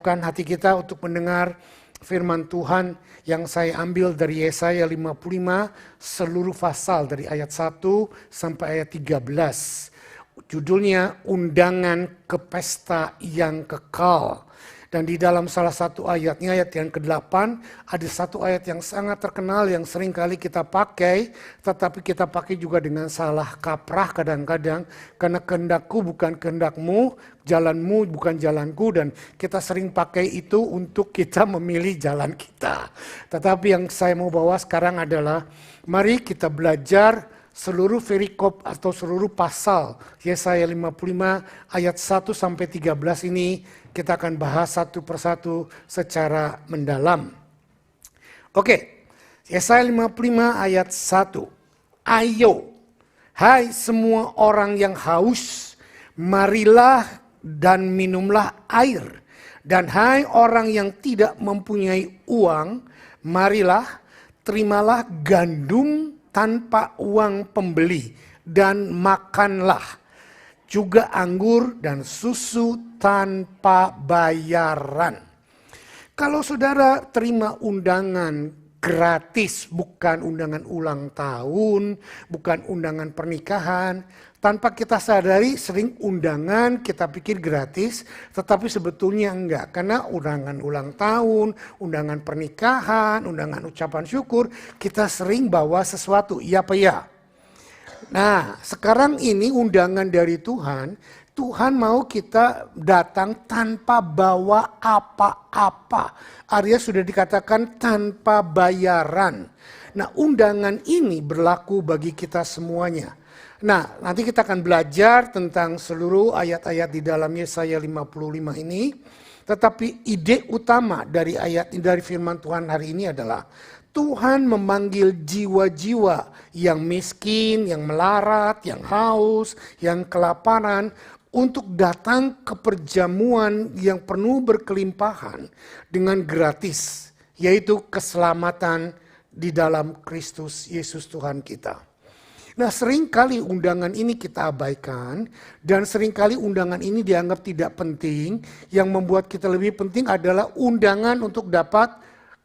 Bukan hati kita untuk mendengar firman Tuhan yang saya ambil dari Yesaya 55 seluruh pasal dari ayat 1 sampai ayat 13. Judulnya Undangan ke Pesta yang Kekal. Dan di dalam salah satu ayatnya, ayat yang ke-8, ada satu ayat yang sangat terkenal yang sering kali kita pakai, tetapi kita pakai juga dengan salah kaprah kadang-kadang, karena kehendakku bukan kehendakmu, jalanmu bukan jalanku, dan kita sering pakai itu untuk kita memilih jalan kita. Tetapi yang saya mau bawa sekarang adalah, mari kita belajar seluruh perikop atau seluruh pasal Yesaya 55 ayat 1 sampai 13 ini kita akan bahas satu persatu secara mendalam. Oke, Yesaya 55 ayat 1. Ayo, hai semua orang yang haus, marilah dan minumlah air. Dan hai orang yang tidak mempunyai uang, marilah, terimalah gandum tanpa uang pembeli, dan makanlah juga anggur dan susu tanpa bayaran. Kalau saudara terima undangan gratis, bukan undangan ulang tahun, bukan undangan pernikahan, tanpa kita sadari sering undangan kita pikir gratis, tetapi sebetulnya enggak. Karena undangan ulang tahun, undangan pernikahan, undangan ucapan syukur, kita sering bawa sesuatu, iya apa ya? Nah, sekarang ini undangan dari Tuhan, Tuhan mau kita datang tanpa bawa apa-apa. Arya sudah dikatakan tanpa bayaran. Nah, undangan ini berlaku bagi kita semuanya. Nah, nanti kita akan belajar tentang seluruh ayat-ayat di dalam Yesaya 55 ini. Tetapi ide utama dari dari firman Tuhan hari ini adalah Tuhan memanggil jiwa-jiwa yang miskin, yang melarat, yang haus, yang kelaparan untuk datang ke perjamuan yang penuh berkelimpahan dengan gratis, yaitu keselamatan di dalam Kristus Yesus Tuhan kita. Nah, seringkali undangan ini kita abaikan dan seringkali undangan ini dianggap tidak penting. Yang membuat kita lebih penting adalah undangan untuk dapat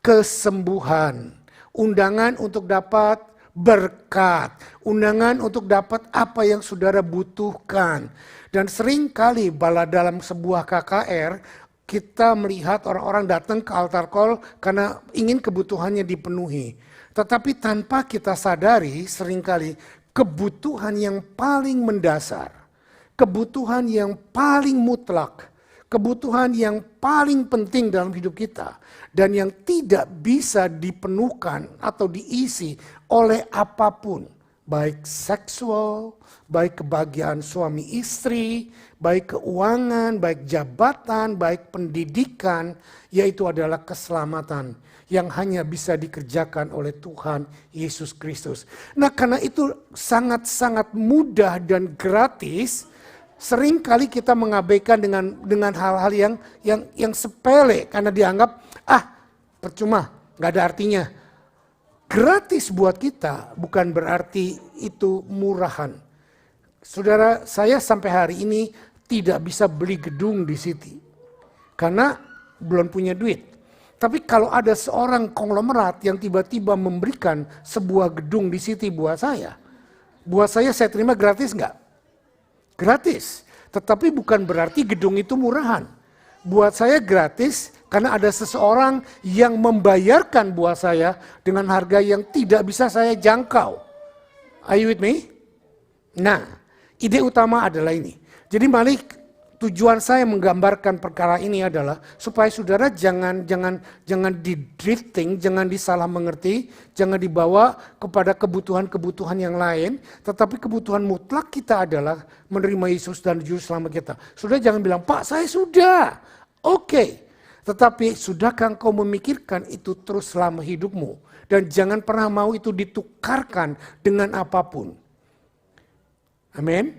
kesembuhan, undangan untuk dapat berkat, undangan untuk dapat apa yang saudara butuhkan. Dan seringkali dalam sebuah KKR kita melihat orang-orang datang ke altar call karena ingin kebutuhannya dipenuhi. Tetapi tanpa kita sadari seringkali kebutuhan yang paling mendasar, kebutuhan yang paling mutlak, kebutuhan yang paling penting dalam hidup kita dan yang tidak bisa dipenuhkan atau diisi oleh apapun, baik seksual, baik kebahagiaan suami istri, baik keuangan, baik jabatan, baik pendidikan, yaitu adalah keselamatan yang hanya bisa dikerjakan oleh Tuhan Yesus Kristus. Nah, karena itu sangat-sangat mudah dan gratis. Seringkali kita mengabaikan dengan hal-hal yang sepele karena dianggap percuma, nggak ada artinya. Gratis buat kita bukan berarti itu murahan. Saudara, saya sampai hari ini tidak bisa beli gedung di City karena belum punya duit. Tapi kalau ada seorang konglomerat yang tiba-tiba memberikan sebuah gedung di City buat saya terima gratis nggak? Gratis. Tetapi bukan berarti gedung itu murahan. Buat saya gratis karena ada seseorang yang membayarkan buat saya dengan harga yang tidak bisa saya jangkau. Are you with me? Nah, ide utama adalah ini. Jadi mari tujuan saya menggambarkan perkara ini adalah supaya saudara jangan di-drifting, jangan disalah mengerti, jangan dibawa kepada kebutuhan-kebutuhan yang lain, tetapi kebutuhan mutlak kita adalah menerima Yesus dan Juru Selamat kita. Saudara jangan bilang, "Pak, saya sudah." Oke. Tetapi sudahkah engkau memikirkan itu terus selama hidupmu? Dan jangan pernah mau itu ditukarkan dengan apapun. Amin.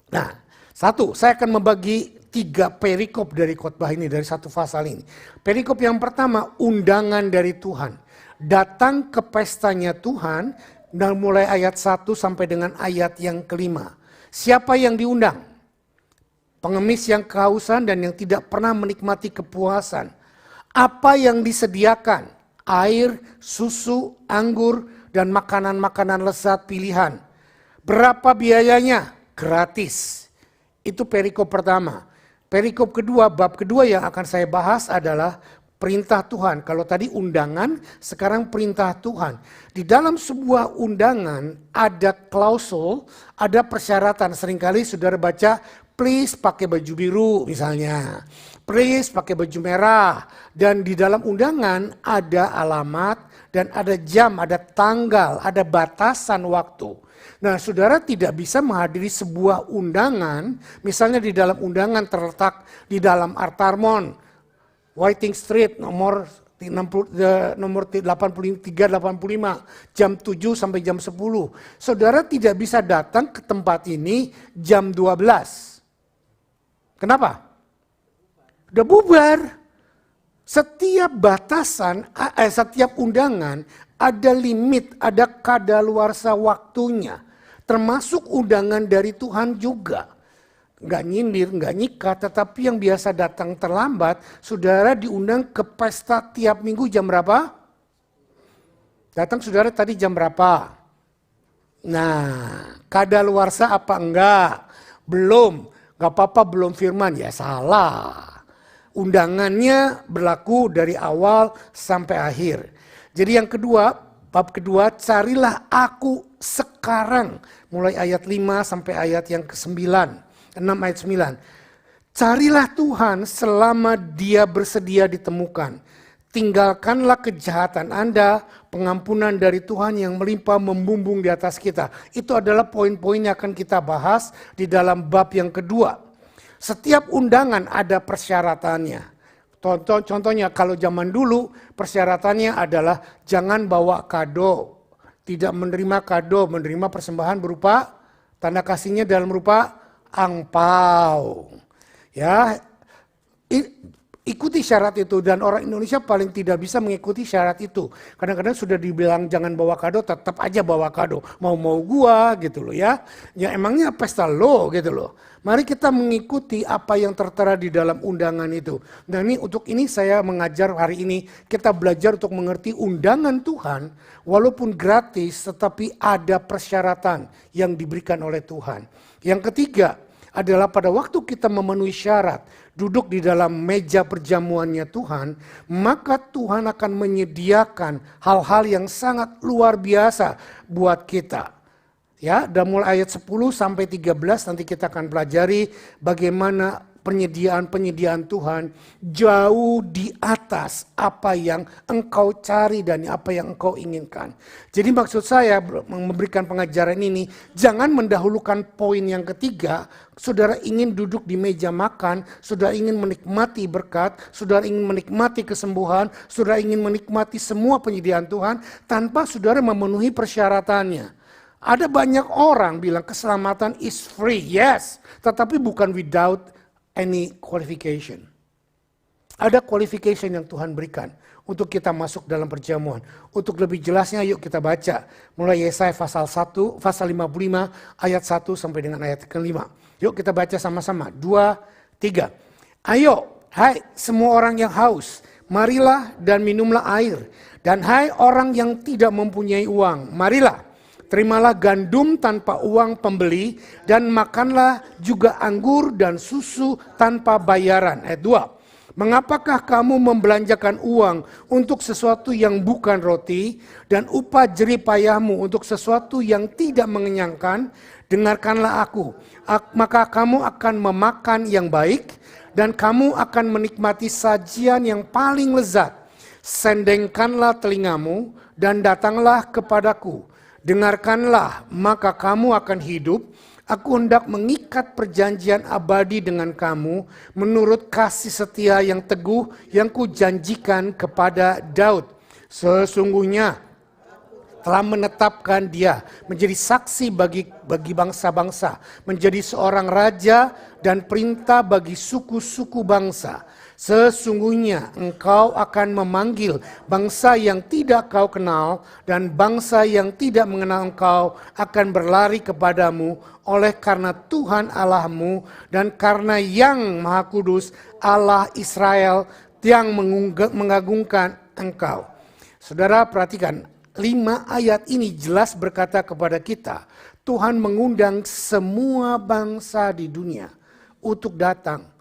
Nah, saya akan membagi 3 perikop dari khotbah ini, dari satu pasal ini. Perikop yang pertama, undangan dari Tuhan. Datang ke pestanya Tuhan, dan mulai ayat 1 sampai dengan ayat yang kelima. Siapa yang diundang? pengemis yang kehausan dan yang tidak pernah menikmati kepuasan. Apa yang disediakan? Air, susu, anggur, dan makanan-makanan lezat pilihan. Berapa biayanya? Gratis. Itu perikop pertama. Perikop kedua, bab kedua yang akan saya bahas adalah perintah Tuhan. Kalau tadi undangan, sekarang perintah Tuhan. Di dalam sebuah undangan ada klausul, ada persyaratan. Seringkali saudara baca, please pakai baju biru misalnya. Please pakai baju merah. Dan di dalam undangan ada alamat dan ada jam, ada tanggal, ada batasan waktu. Nah, saudara tidak bisa menghadiri sebuah undangan, misalnya di dalam undangan terletak di dalam Artarmon, Whiting Street nomor 8385 jam 7 sampai jam 10. Saudara tidak bisa datang ke tempat ini jam 12. Kenapa? Udah bubar. Setiap batasan, setiap undangan ada limit, ada kadaluarsa waktunya. Termasuk undangan dari Tuhan juga. Nggak nyindir, nggak nyikat, tetapi yang biasa datang terlambat, saudara diundang ke pesta tiap minggu jam berapa? Datang saudara tadi jam berapa? Nah, kadaluarsa apa enggak? Belum, nggak apa-apa belum firman, ya salah. Undangannya berlaku dari awal sampai akhir. Jadi yang kedua, bab kedua, carilah aku sekarang. Mulai ayat 5 sampai ayat yang ke-9. 6 ayat 9. Carilah Tuhan selama dia bersedia ditemukan. Tinggalkanlah kejahatan Anda, pengampunan dari Tuhan yang melimpah membumbung di atas kita. Itu adalah poin-poin yang akan kita bahas di dalam bab yang kedua. Setiap undangan ada persyaratannya. Contohnya kalau zaman dulu persyaratannya adalah jangan bawa kado. Tidak menerima kado, menerima persembahan berupa tanda kasihnya dalam rupa angpau. Ya, ikuti syarat itu dan orang Indonesia paling tidak bisa mengikuti syarat itu. Kadang-kadang sudah dibilang jangan bawa kado, tetap aja bawa kado. Mau gua gitu loh ya. Ya emangnya pesta lo gitu loh. Mari kita mengikuti apa yang tertera di dalam undangan itu. Dan untuk ini saya mengajar hari ini, kita belajar untuk mengerti undangan Tuhan. Walaupun gratis tetapi ada persyaratan yang diberikan oleh Tuhan. Yang ketiga adalah pada waktu kita memenuhi syarat, duduk di dalam meja perjamuannya Tuhan, maka Tuhan akan menyediakan hal-hal yang sangat luar biasa buat kita. Ya, dan mulai ayat 10 sampai 13 nanti kita akan pelajari bagaimana penyediaan-penyediaan Tuhan jauh di atas apa yang engkau cari dan apa yang engkau inginkan. Jadi maksud saya memberikan pengajaran ini, jangan mendahulukan poin yang ketiga. Saudara ingin duduk di meja makan, saudara ingin menikmati berkat, saudara ingin menikmati kesembuhan, saudara ingin menikmati semua penyediaan Tuhan tanpa saudara memenuhi persyaratannya. Ada banyak orang bilang keselamatan is free, yes, tetapi bukan without any qualification. Ada qualification yang Tuhan berikan untuk kita masuk dalam perjamuan. Untuk lebih jelasnya yuk kita baca mulai Yesaya pasal 1, pasal 55 ayat 1 sampai dengan ayat ke-5. Yuk kita baca sama-sama. 2, 3. Ayo, hai semua orang yang haus, marilah dan minumlah air. Dan hai orang yang tidak mempunyai uang, marilah. Terimalah gandum tanpa uang pembeli dan makanlah juga anggur dan susu tanpa bayaran. Ayat 2. Mengapakah kamu membelanjakan uang untuk sesuatu yang bukan roti dan upah jerih payahmu untuk sesuatu yang tidak mengenyangkan? Dengarkanlah aku, maka kamu akan memakan yang baik dan kamu akan menikmati sajian yang paling lezat. Sendengkanlah telingamu dan datanglah kepadaku. Dengarkanlah, maka kamu akan hidup. Aku hendak mengikat perjanjian abadi dengan kamu menurut kasih setia yang teguh yang kujanjikan kepada Daud. Sesungguhnya telah menetapkan dia menjadi saksi bagi bangsa-bangsa, menjadi seorang raja dan perintah bagi suku-suku bangsa. Sesungguhnya engkau akan memanggil bangsa yang tidak kau kenal, dan bangsa yang tidak mengenal engkau akan berlari kepadamu oleh karena Tuhan Allahmu dan karena Yang Maha Kudus Allah Israel yang mengagungkan engkau. Saudara perhatikan, 5 ayat ini jelas berkata kepada kita, Tuhan mengundang semua bangsa di dunia untuk datang.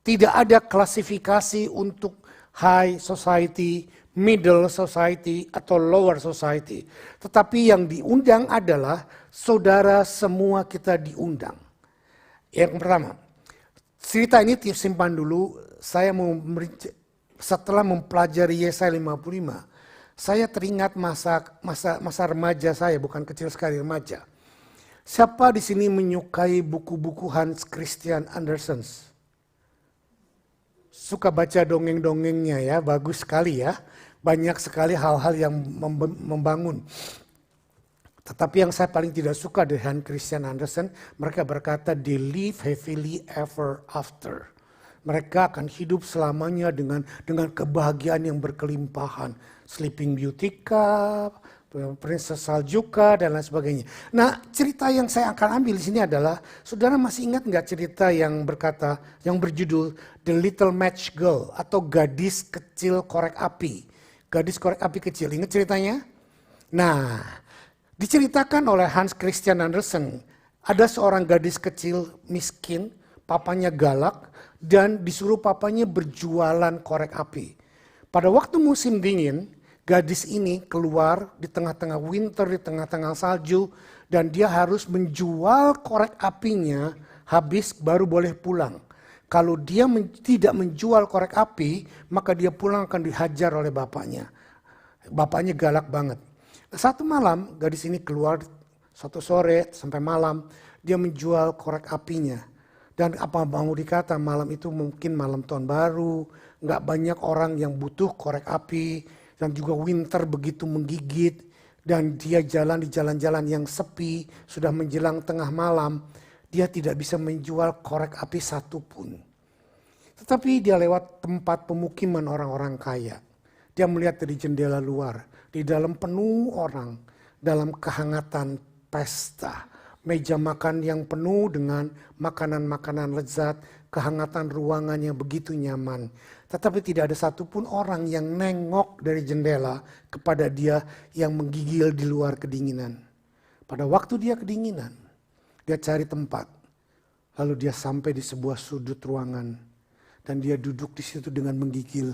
Tidak ada klasifikasi untuk high society, middle society, atau lower society. Tetapi yang diundang adalah saudara semua kita diundang. Yang pertama, cerita ini simpan dulu. Saya mau setelah mempelajari Yesaya 55, saya teringat masa remaja saya, bukan kecil sekali remaja. Siapa di sini menyukai buku-buku Hans Christian Andersen? Suka baca dongeng-dongengnya ya, bagus sekali ya. Banyak sekali hal-hal yang membangun. Tetapi yang saya paling tidak suka dari Hans Christian Andersen, mereka berkata they live happily ever after. Mereka akan hidup selamanya dengan kebahagiaan yang berkelimpahan. Sleeping Beauty kah, Princess Saljuka dan lain sebagainya. Nah, cerita yang saya akan ambil di sini adalah, saudara masih ingat nggak cerita yang berjudul The Little Match Girl atau gadis kecil korek api. Gadis korek api kecil, ingat ceritanya? Nah, diceritakan oleh Hans Christian Andersen, ada seorang gadis kecil miskin, papanya galak, dan disuruh papanya berjualan korek api. Pada waktu musim dingin, gadis ini keluar di tengah-tengah winter, di tengah-tengah salju, dan dia harus menjual korek apinya habis baru boleh pulang. Kalau dia tidak menjual korek api, maka dia pulang akan dihajar oleh bapaknya. Bapaknya galak banget. Satu malam gadis ini keluar, satu sore sampai malam, dia menjual korek apinya. Dan apa mau dikata, malam itu mungkin malam tahun baru, nggak banyak orang yang butuh korek api, dan juga winter begitu menggigit, dan dia jalan di jalan-jalan yang sepi, sudah menjelang tengah malam, dia tidak bisa menjual korek api satupun. Tetapi dia lewat tempat pemukiman orang-orang kaya. Dia melihat dari jendela luar, di dalam penuh orang, dalam kehangatan pesta. Meja makan yang penuh dengan makanan-makanan lezat, kehangatan ruangan yang begitu nyaman. Tetapi tidak ada satupun orang yang nengok dari jendela kepada dia yang menggigil di luar kedinginan. Pada waktu dia kedinginan, dia cari tempat. Lalu dia sampai di sebuah sudut ruangan. Dan dia duduk di situ dengan menggigil.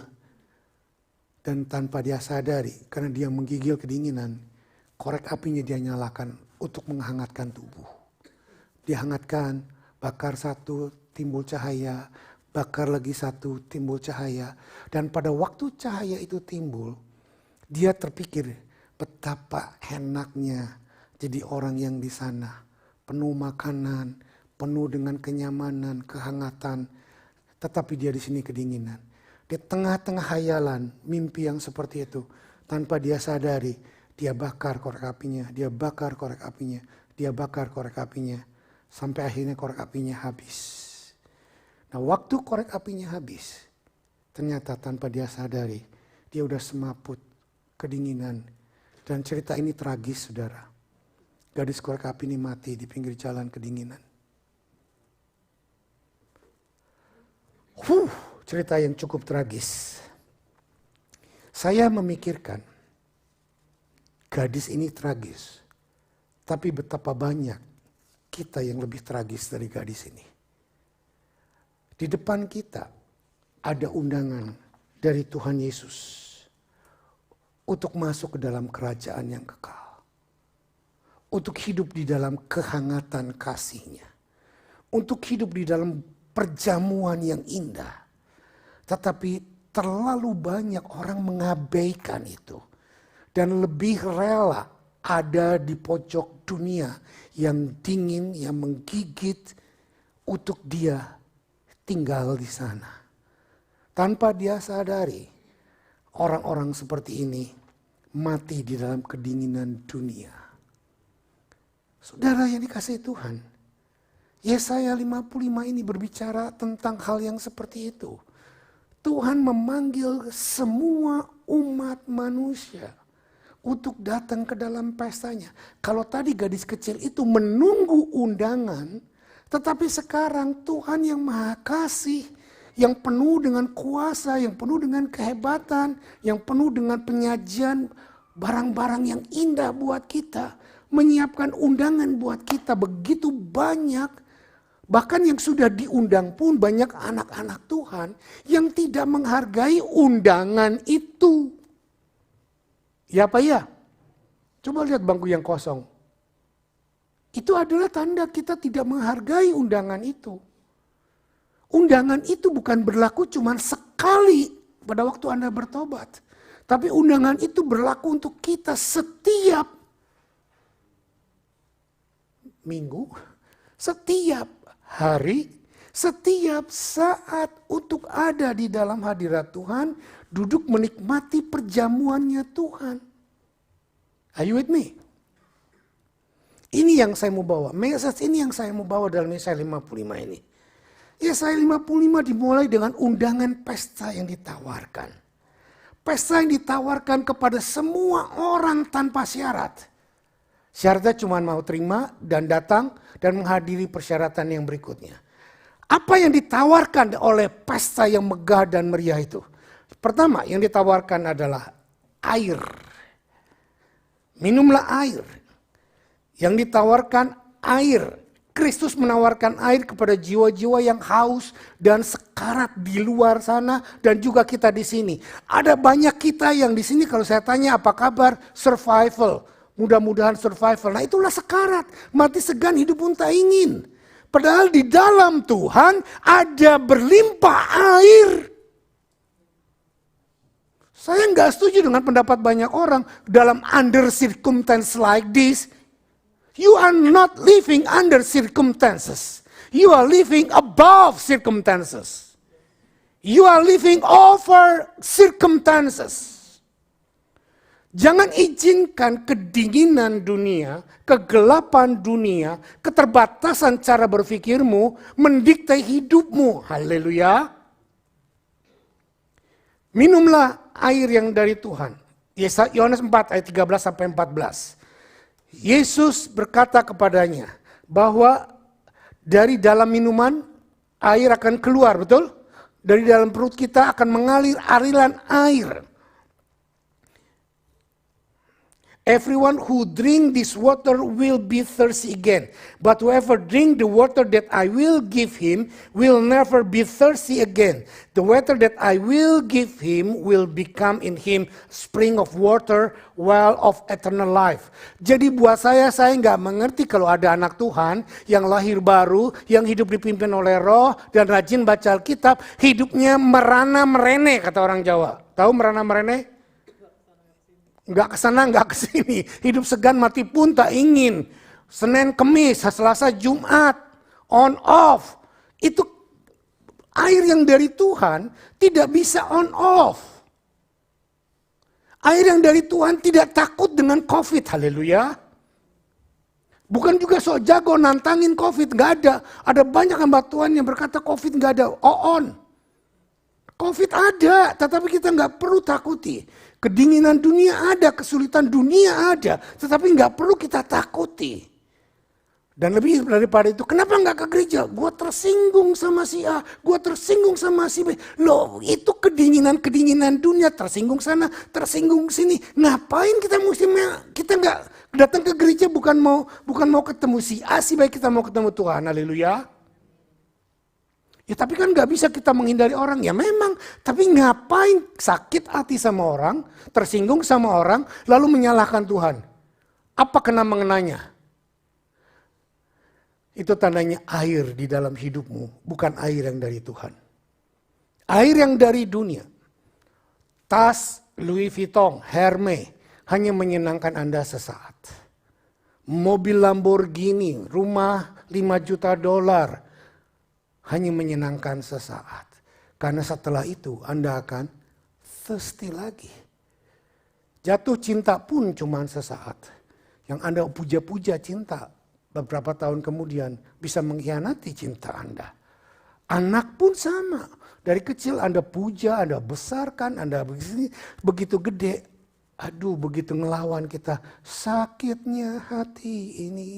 Dan tanpa dia sadari, karena dia menggigil kedinginan, korek apinya dia nyalakan untuk menghangatkan tubuh. Dihangatkan, bakar satu, timbul cahaya, bakar lagi satu, timbul cahaya. Dan pada waktu cahaya itu timbul, dia terpikir betapa enaknya jadi orang yang di sana. Penuh makanan, penuh dengan kenyamanan, kehangatan. Tetapi dia di sini kedinginan. Di tengah-tengah hayalan, mimpi yang seperti itu, tanpa dia sadari, dia bakar korek apinya, dia bakar korek apinya, dia bakar korek apinya. Sampai akhirnya korek apinya habis. Nah, waktu korek apinya habis, ternyata tanpa dia sadari, dia udah semaput, kedinginan. Dan cerita ini tragis, saudara. Gadis korek api ini mati di pinggir jalan kedinginan. Cerita yang cukup tragis. Saya memikirkan, gadis ini tragis. Tapi betapa banyak kita yang lebih tragis dari gadis ini. Di depan kita ada undangan dari Tuhan Yesus untuk masuk ke dalam kerajaan yang kekal. Untuk hidup di dalam kehangatan kasih-Nya. Untuk hidup di dalam perjamuan yang indah. Tetapi terlalu banyak orang mengabaikan itu. Dan lebih rela ada di pojok dunia yang dingin, yang menggigit untuk dia tinggal di sana. Tanpa dia sadari, orang-orang seperti ini mati di dalam kedinginan dunia. Saudara yang dikasihi Tuhan, Yesaya 55 ini berbicara tentang hal yang seperti itu. Tuhan memanggil semua umat manusia untuk datang ke dalam pestanya. Kalau tadi gadis kecil itu menunggu undangan, tetapi sekarang Tuhan yang Maha Kasih, yang penuh dengan kuasa, yang penuh dengan kehebatan, yang penuh dengan penyajian barang-barang yang indah buat kita, menyiapkan undangan buat kita begitu banyak. Bahkan yang sudah diundang pun banyak anak-anak Tuhan yang tidak menghargai undangan itu. Ya apa ya? Coba lihat bangku yang kosong. Itu adalah tanda kita tidak menghargai undangan itu. Undangan itu bukan berlaku cuma sekali pada waktu Anda bertobat. Tapi undangan itu berlaku untuk kita setiap minggu, setiap hari, setiap saat untuk ada di dalam hadirat Tuhan, duduk menikmati perjamuannya Tuhan. Are you with me? Ini yang saya mau bawa, message ini yang saya mau bawa dalam Yesaya 55 ini. Yesaya 55 dimulai dengan undangan pesta yang ditawarkan. Pesta yang ditawarkan kepada semua orang tanpa syarat. Syaratnya cuma mau terima dan datang dan menghadiri persyaratan yang berikutnya. Apa yang ditawarkan oleh pesta yang megah dan meriah itu? Pertama yang ditawarkan adalah air. Minumlah air. Yang ditawarkan air. Kristus menawarkan air kepada jiwa-jiwa yang haus dan sekarat di luar sana dan juga kita di sini. Ada banyak kita yang di sini kalau saya tanya apa kabar, survival. Mudah-mudahan survival. Nah itulah sekarat. Mati segan, hidup pun tak ingin. Padahal di dalam Tuhan ada berlimpah air. Saya nggak setuju dengan pendapat banyak orang dalam under circumstance like this. You are not living under circumstances. You are living above circumstances. You are living over circumstances. Jangan izinkan kedinginan dunia, kegelapan dunia, keterbatasan cara berpikirmu mendikte hidupmu. Haleluya. Minumlah air yang dari Tuhan. Yohanes 4 ayat 13 sampai 14. Yesus berkata kepadanya bahwa dari dalam minuman air akan keluar, betul? Dari dalam perut kita akan mengalir aliran air. Everyone who drink this water will be thirsty again. But whoever drink the water that I will give him will never be thirsty again. The water that I will give him will become in him spring of water, well of eternal life. Jadi buat saya nggak mengerti kalau ada anak Tuhan yang lahir baru, yang hidup dipimpin oleh Roh dan rajin baca Alkitab, hidupnya merana merene kata orang Jawa. Tahu merana merene? Nggak kesana, nggak kesini. Hidup segan mati pun tak ingin. Senin, Kemis, Selasa, Jumat. On off. Itu air yang dari Tuhan tidak bisa on off. Air yang dari Tuhan tidak takut dengan COVID. Haleluya. Bukan juga sok jago nantangin COVID. Nggak ada. Ada banyak hamba Tuhan yang berkata COVID nggak ada. On. COVID ada. Tetapi kita nggak perlu takuti. Kedinginan dunia ada, kesulitan dunia ada, tetapi nggak perlu kita takuti. Dan lebih daripada itu, kenapa nggak ke gereja? Gue tersinggung sama si A, gue tersinggung sama si B. Loh, itu kedinginan dunia, tersinggung sana, tersinggung sini. Ngapain kita nggak datang ke gereja bukan mau ketemu si A, si B, kita mau ketemu Tuhan. Haleluya. Ya tapi kan gak bisa kita menghindari orang, ya memang. Tapi ngapain sakit hati sama orang, tersinggung sama orang, lalu menyalahkan Tuhan? Apa kena mengenanya? Itu tandanya air di dalam hidupmu, bukan air yang dari Tuhan. Air yang dari dunia. Tas Louis Vuitton, Hermes, hanya menyenangkan Anda sesaat. Mobil Lamborghini, rumah 5 juta dolar. Hanya menyenangkan sesaat. Karena setelah itu Anda akan thirsty lagi. Jatuh cinta pun cuma sesaat. Yang Anda puja-puja cinta beberapa tahun kemudian bisa mengkhianati cinta Anda. Anak pun sama. Dari kecil Anda puja, Anda besarkan, Anda begitu gede. Aduh, begitu ngelawan kita. Sakitnya hati ini.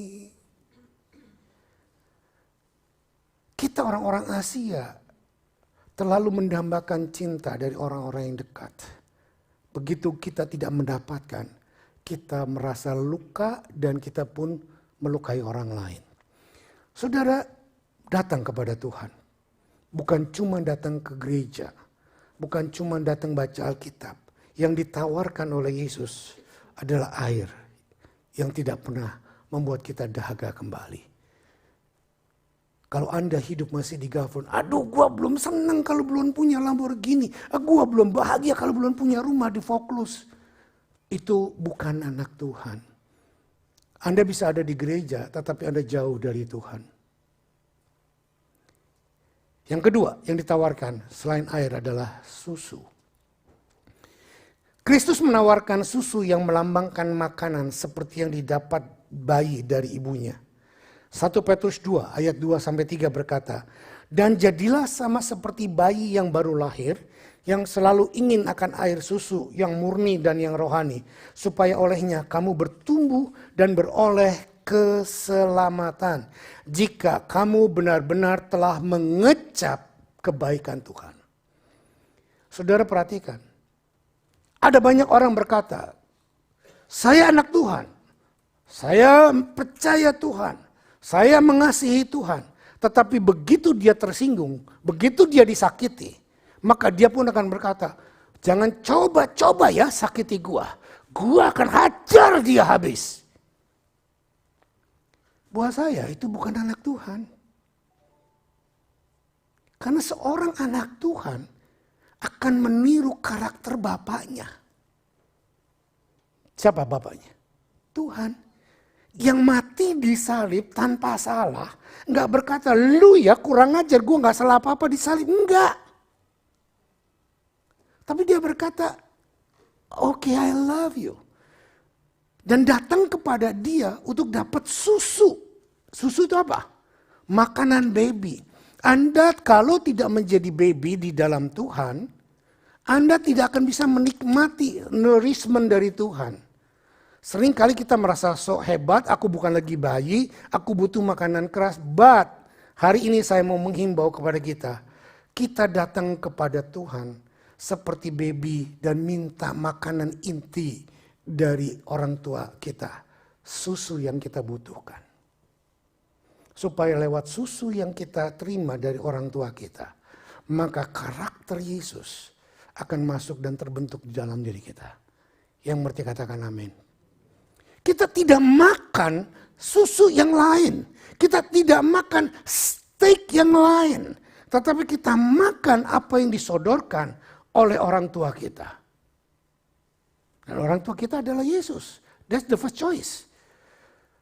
Kita orang-orang Asia terlalu mendambakan cinta dari orang-orang yang dekat. Begitu kita tidak mendapatkan, kita merasa luka dan kita pun melukai orang lain. Saudara, datang kepada Tuhan. Bukan cuma datang ke gereja. Bukan cuma datang baca Alkitab. Yang ditawarkan oleh Yesus adalah air yang tidak pernah membuat kita dahaga kembali. Kalau Anda hidup masih di Gavron, aduh gua belum senang kalau belum punya Lamborghini. Gua belum bahagia kalau belum punya rumah di Vaucluse. Itu bukan anak Tuhan. Anda bisa ada di gereja tetapi Anda jauh dari Tuhan. Yang kedua yang ditawarkan selain air adalah susu. Kristus menawarkan susu yang melambangkan makanan seperti yang didapat bayi dari ibunya. 1 Petrus 2 ayat 2-3 berkata, dan jadilah sama seperti bayi yang baru lahir, yang selalu ingin akan air susu yang murni dan yang rohani, supaya olehnya kamu bertumbuh dan beroleh keselamatan, jika kamu benar-benar telah mengecap kebaikan Tuhan. Saudara perhatikan, ada banyak orang berkata, saya anak Tuhan, saya percaya Tuhan, saya mengasihi Tuhan. Tetapi begitu dia tersinggung, begitu dia disakiti, maka dia pun akan berkata, jangan coba-coba ya sakiti gua. Gua akan hajar dia habis. Buat saya itu bukan anak Tuhan. Karena seorang anak Tuhan akan meniru karakter bapaknya. Siapa bapaknya? Tuhan. Yang mati di salib tanpa salah. Enggak berkata, lu ya kurang ajar, gue gak salah apa-apa di salib. Enggak. Tapi dia berkata, okay, I love you. Dan datang kepada dia untuk dapat susu. Susu itu apa? Makanan baby. Anda kalau tidak menjadi baby di dalam Tuhan, Anda tidak akan bisa menikmati nourishment dari Tuhan. Sering kali kita merasa sok hebat, aku bukan lagi bayi, aku butuh makanan keras. But hari ini saya mau menghimbau kepada kita, kita datang kepada Tuhan seperti baby dan minta makanan inti dari orang tua kita. Susu yang kita butuhkan. Supaya lewat susu yang kita terima dari orang tua kita, maka karakter Yesus akan masuk dan terbentuk di dalam diri kita. Yang mengerti katakan amin. Kita tidak makan susu yang lain. Kita tidak makan steak yang lain. Tetapi kita makan apa yang disodorkan oleh orang tua kita. Dan orang tua kita adalah Yesus. That's the first choice.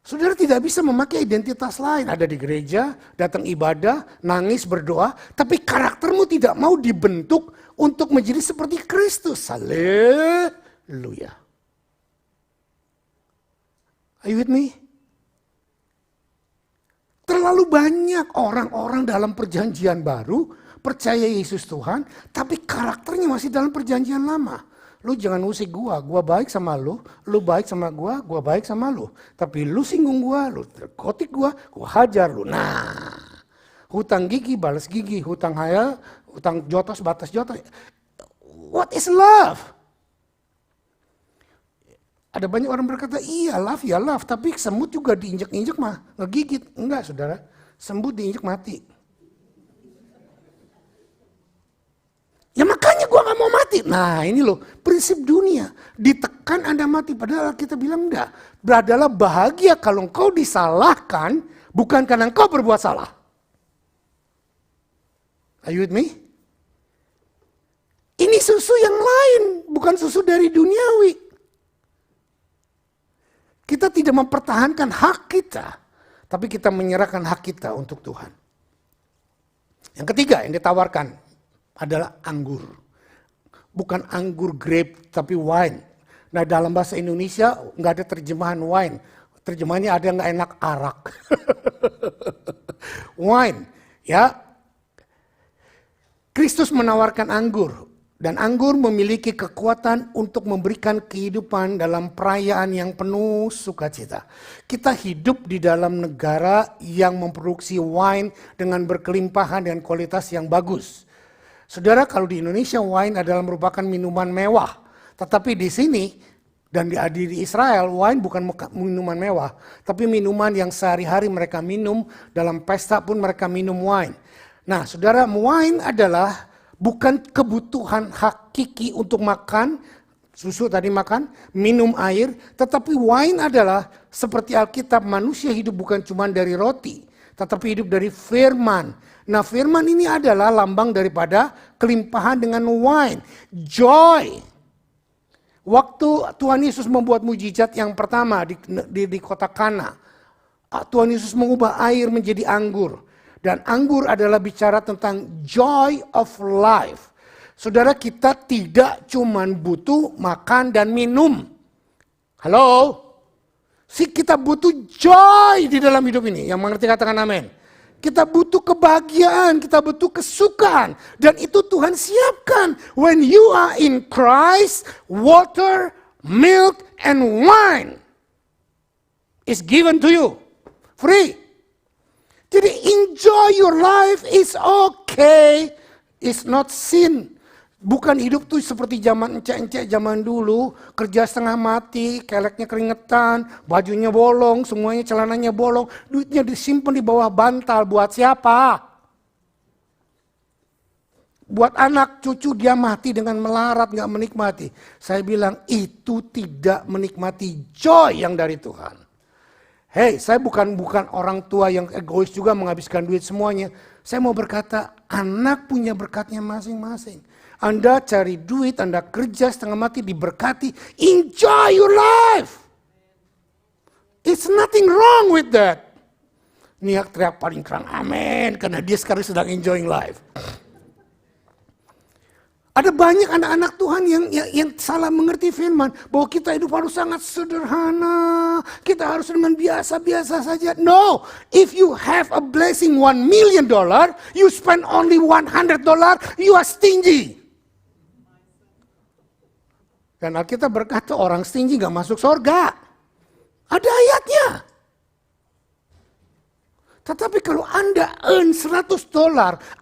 Saudara tidak bisa memakai identitas lain. Ada di gereja, datang ibadah, nangis, berdoa. Tapi karaktermu tidak mau dibentuk untuk menjadi seperti Kristus. Haleluya. Are you with me? Terlalu banyak orang-orang dalam perjanjian baru percaya Yesus Tuhan. Tapi karakternya masih dalam perjanjian lama. Lu jangan usik gua baik sama lu baik sama gua baik sama lu. Tapi lu singgung gua, lu terkotik gua hajar lu. Nah, hutang gigi balas gigi, hutang hayal, hutang jotos batas jotos. What is love? Ada banyak orang berkata, iya love ya love, tapi semut juga diinjek-injek mah ngegigit. Enggak saudara, semut diinjek mati. Ya makanya gue gak mau mati. Nah ini loh prinsip dunia. Ditekan Anda mati. Padahal kita bilang enggak. Beradalah bahagia kalau engkau disalahkan. Bukan karena engkau berbuat salah. Are you with me? Ini susu yang lain. Bukan susu dari duniawi. Kita tidak mempertahankan hak kita. Tapi kita menyerahkan hak kita untuk Tuhan. Yang ketiga yang ditawarkan adalah anggur. Bukan anggur grape tapi wine. Nah dalam bahasa Indonesia nggak ada terjemahan wine. Terjemahannya ada yang nggak enak, arak. Wine. Ya. Kristus menawarkan anggur. Dan anggur memiliki kekuatan untuk memberikan kehidupan dalam perayaan yang penuh sukacita. Kita hidup di dalam negara yang memproduksi wine dengan berkelimpahan dan kualitas yang bagus. Saudara, kalau di Indonesia wine adalah merupakan minuman mewah. Tetapi di sini dan di Israel wine bukan minuman mewah. Tapi minuman yang sehari-hari mereka minum, dalam pesta pun mereka minum wine. Nah saudara, wine adalah bukan kebutuhan hakiki untuk makan, susu tadi makan, minum air. Tetapi wine adalah seperti Alkitab, manusia hidup bukan cuma dari roti, tetapi hidup dari firman. Nah firman ini adalah lambang daripada kelimpahan dengan wine. Joy. Waktu Tuhan Yesus membuat mujizat yang pertama di kota Kana, Tuhan Yesus mengubah air menjadi anggur. Dan anggur adalah bicara tentang joy of life. Saudara, kita tidak cuma butuh makan dan minum. Halo? Kita butuh joy di dalam hidup ini. Yang mengerti katakan amin. Kita butuh kebahagiaan, kita butuh kesukaan. Dan itu Tuhan siapkan. When you are in Christ, water, milk, and wine is given to you. Free. Jadi enjoy your life is okay. It's not sin. Bukan hidup tuh seperti zaman encek-encek zaman dulu. Kerja setengah mati, keleknya keringetan, bajunya bolong, semuanya celananya bolong. Duitnya disimpan di bawah bantal. Buat siapa? Buat anak cucu dia mati dengan melarat, gak menikmati. Saya bilang itu tidak menikmati joy yang dari Tuhan. Hei, saya bukan orang tua yang egois juga menghabiskan duit semuanya. Saya mau berkata, anak punya berkatnya masing-masing. Anda cari duit, Anda kerja setengah mati diberkati. Enjoy your life. It's nothing wrong with that. Niat teriak paling keras, amin. Karena dia sekarang sedang enjoying life. Ada banyak anak-anak Tuhan yang salah mengerti firman. Bahwa kita hidup harus sangat sederhana. Kita harus dengan biasa-biasa saja. No, if you have a blessing $1 million, you spend only $100, you are stingy. Dan Alkitab berkata orang stingy gak masuk surga. Ada ayatnya. Tetapi kalau Anda earn $100,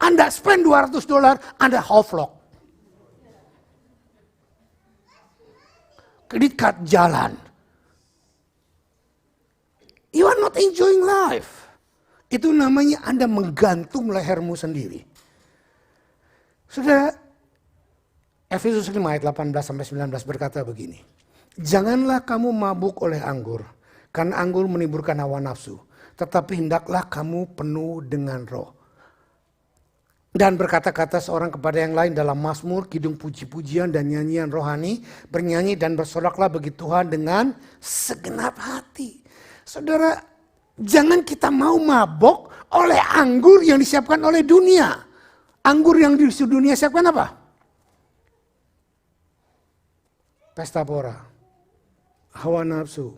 Anda spend $200, Anda hoflok. Kredit card jalan. You are not enjoying life. Itu namanya Anda menggantung lehermu sendiri. Sudah, Efesus 5 ayat 18-19 berkata begini. Janganlah kamu mabuk oleh anggur, karena anggur menimbulkan hawa nafsu. Tetapi hendaklah kamu penuh dengan roh. Dan berkata-kata seorang kepada yang lain dalam mazmur, kidung puji-pujian dan nyanyian rohani. Bernyanyi dan bersoraklah bagi Tuhan dengan segenap hati. Saudara, jangan kita mau mabok oleh anggur yang disiapkan oleh dunia. Anggur yang di dunia siapkan apa? Pesta pora, hawa nafsu,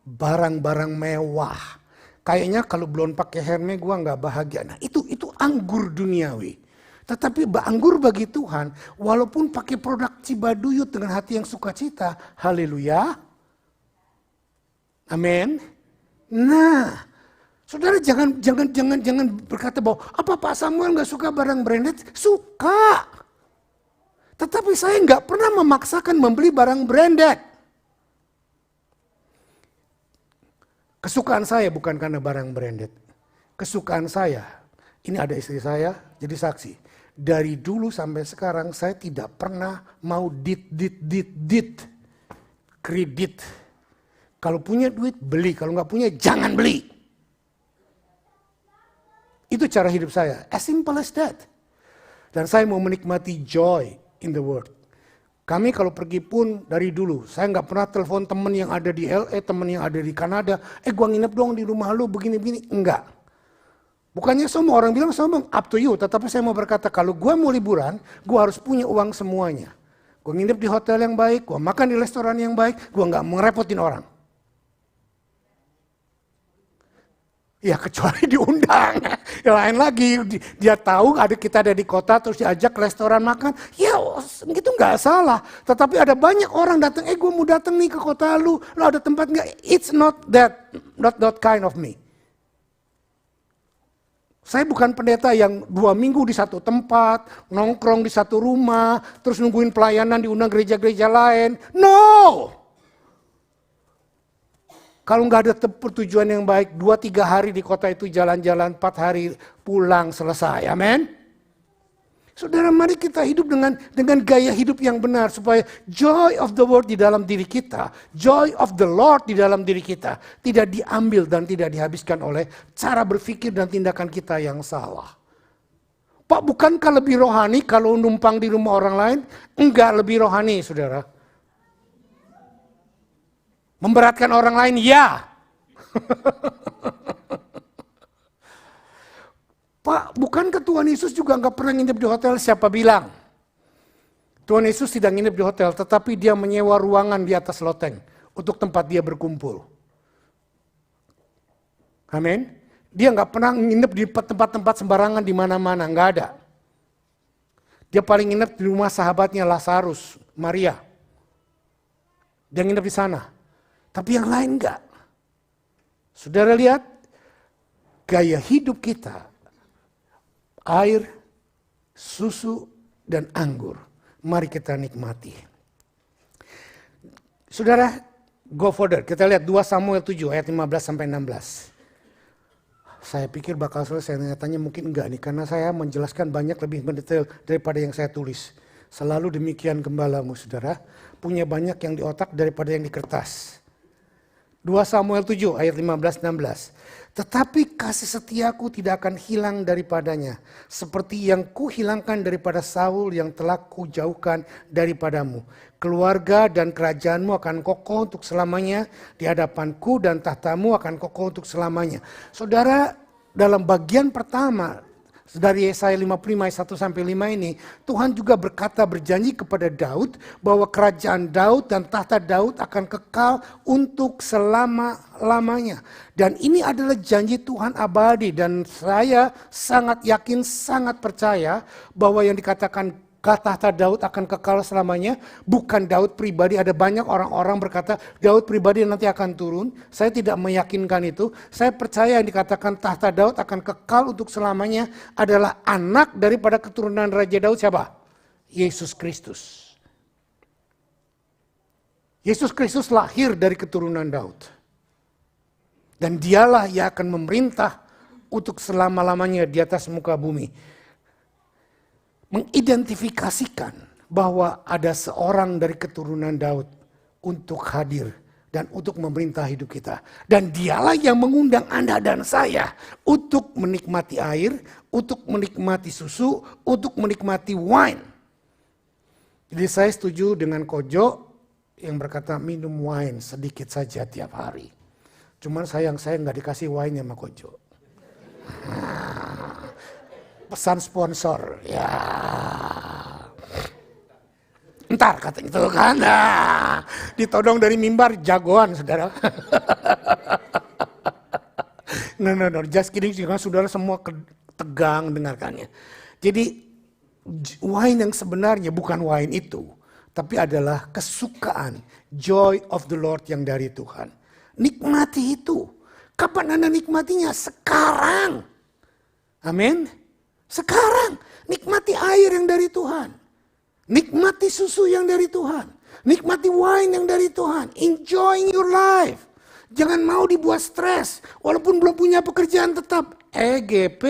barang-barang mewah. Kayaknya kalau belum pakai Hermes gua nggak bahagia. Nah itu anggur duniawi. Tetapi anggur bagi Tuhan, walaupun pakai produk Cibaduyut dengan hati yang sukacita, haleluya, amin. Nah, saudara jangan berkata bahwa apa Pak Samuel nggak suka barang branded? Suka. Tetapi saya nggak pernah memaksakan membeli barang branded. Kesukaan saya bukan karena barang branded. Kesukaan saya, ini ada istri saya jadi saksi. Dari dulu sampai sekarang saya tidak pernah mau kredit. Kalau punya duit beli, kalau nggak punya jangan beli. Itu cara hidup saya, as simple as that. Dan saya mau menikmati joy in the world. Kami kalau pergi pun dari dulu, saya nggak pernah telepon temen yang ada di LA, temen yang ada di Kanada, gua nginep dong di rumah lu begini-begini, enggak. Bukannya semua orang bilang sombong, up to you, tetapi saya mau berkata kalau gua mau liburan, gua harus punya uang semuanya. Gua nginep di hotel yang baik, gua makan di restoran yang baik, gua nggak ngerepotin orang. Ya kecuali diundang. Yang lain lagi, dia tahu kita ada di kota terus diajak ke restoran makan. Ya gitu nggak salah. Tetapi ada banyak orang datang, gue mau datang nih ke kota lu ada tempat nggak? It's not that kind of me. Saya bukan pendeta yang 2 minggu di satu tempat, nongkrong di satu rumah, terus nungguin pelayanan diundang gereja-gereja lain. No! Kalau nggak ada pertujuan yang baik, 2-3 hari di kota itu jalan-jalan, 4 hari pulang selesai. Amin. Saudara, mari kita hidup dengan gaya hidup yang benar supaya joy of the world di dalam diri kita, joy of the Lord di dalam diri kita tidak diambil dan tidak dihabiskan oleh cara berpikir dan tindakan kita yang salah. Pak, bukankah lebih rohani kalau numpang di rumah orang lain? Enggak lebih rohani, saudara. Memberatkan orang lain, ya. Pak, bukankah Tuhan Yesus juga nggak pernah nginep di hotel? Siapa bilang? Tuhan Yesus tidak nginep di hotel, tetapi dia menyewa ruangan di atas loteng untuk tempat dia berkumpul. Amin. Dia nggak pernah nginep di tempat-tempat sembarangan di mana-mana, nggak ada. Dia paling nginep di rumah sahabatnya Lazarus, Maria. Dia nginep di sana. Tapi yang lain enggak. Saudara lihat, gaya hidup kita, air, susu, dan anggur. Mari kita nikmati. Saudara, go further. Kita lihat 2 Samuel 7 ayat 15-16. Saya pikir bakal selesai, nyatanya mungkin enggak nih. Karena saya menjelaskan banyak lebih mendetail daripada yang saya tulis. Selalu demikian gembalamu, saudara. Punya banyak yang di otak daripada yang di kertas. 2 Samuel 7 ayat 15-16. Tetapi kasih setiaku tidak akan hilang daripadanya. Seperti yang kuhilangkan daripada Saul yang telah kujauhkan daripadamu. Keluarga dan kerajaanmu akan kokoh untuk selamanya. Di hadapanku dan tahtamu akan kokoh untuk selamanya. Saudara, dalam bagian pertama dari Yesaya 55 ayat 1-5 ini, Tuhan juga berjanji kepada Daud bahwa kerajaan Daud dan tahta Daud akan kekal untuk selama-lamanya. Dan ini adalah janji Tuhan abadi, dan saya sangat yakin, sangat percaya bahwa yang dikatakan tahta Daud akan kekal selamanya, bukan Daud pribadi. Ada banyak orang-orang berkata Daud pribadi nanti akan turun. Saya tidak meyakinkan itu. Saya percaya yang dikatakan tahta Daud akan kekal untuk selamanya adalah anak daripada keturunan Raja Daud. Siapa? Yesus Kristus. Yesus Kristus lahir dari keturunan Daud. Dan dialah yang akan memerintah untuk selama-lamanya di atas muka bumi. Mengidentifikasikan bahwa ada seorang dari keturunan Daud untuk hadir dan untuk memerintah hidup kita. Dan dialah yang mengundang Anda dan saya untuk menikmati air, untuk menikmati susu, untuk menikmati wine. Jadi saya setuju dengan Kojo yang berkata minum wine sedikit saja tiap hari. Cuman sayang saya nggak dikasih wine sama Kojo. Pesan sponsor, ya. Ntar katanya itu kan, ditodong dari mimbar jagoan, saudara. No, just kidding, saudara semua tegang dengarkannya. Jadi wine yang sebenarnya bukan wine itu, tapi adalah kesukaan, joy of the Lord yang dari Tuhan. Nikmati itu. Kapan Anda nikmatinya? Sekarang. Amin. Sekarang, nikmati air yang dari Tuhan. Nikmati susu yang dari Tuhan. Nikmati wine yang dari Tuhan. Enjoying your life. Jangan mau dibuat stres. Walaupun belum punya pekerjaan tetap. EGP.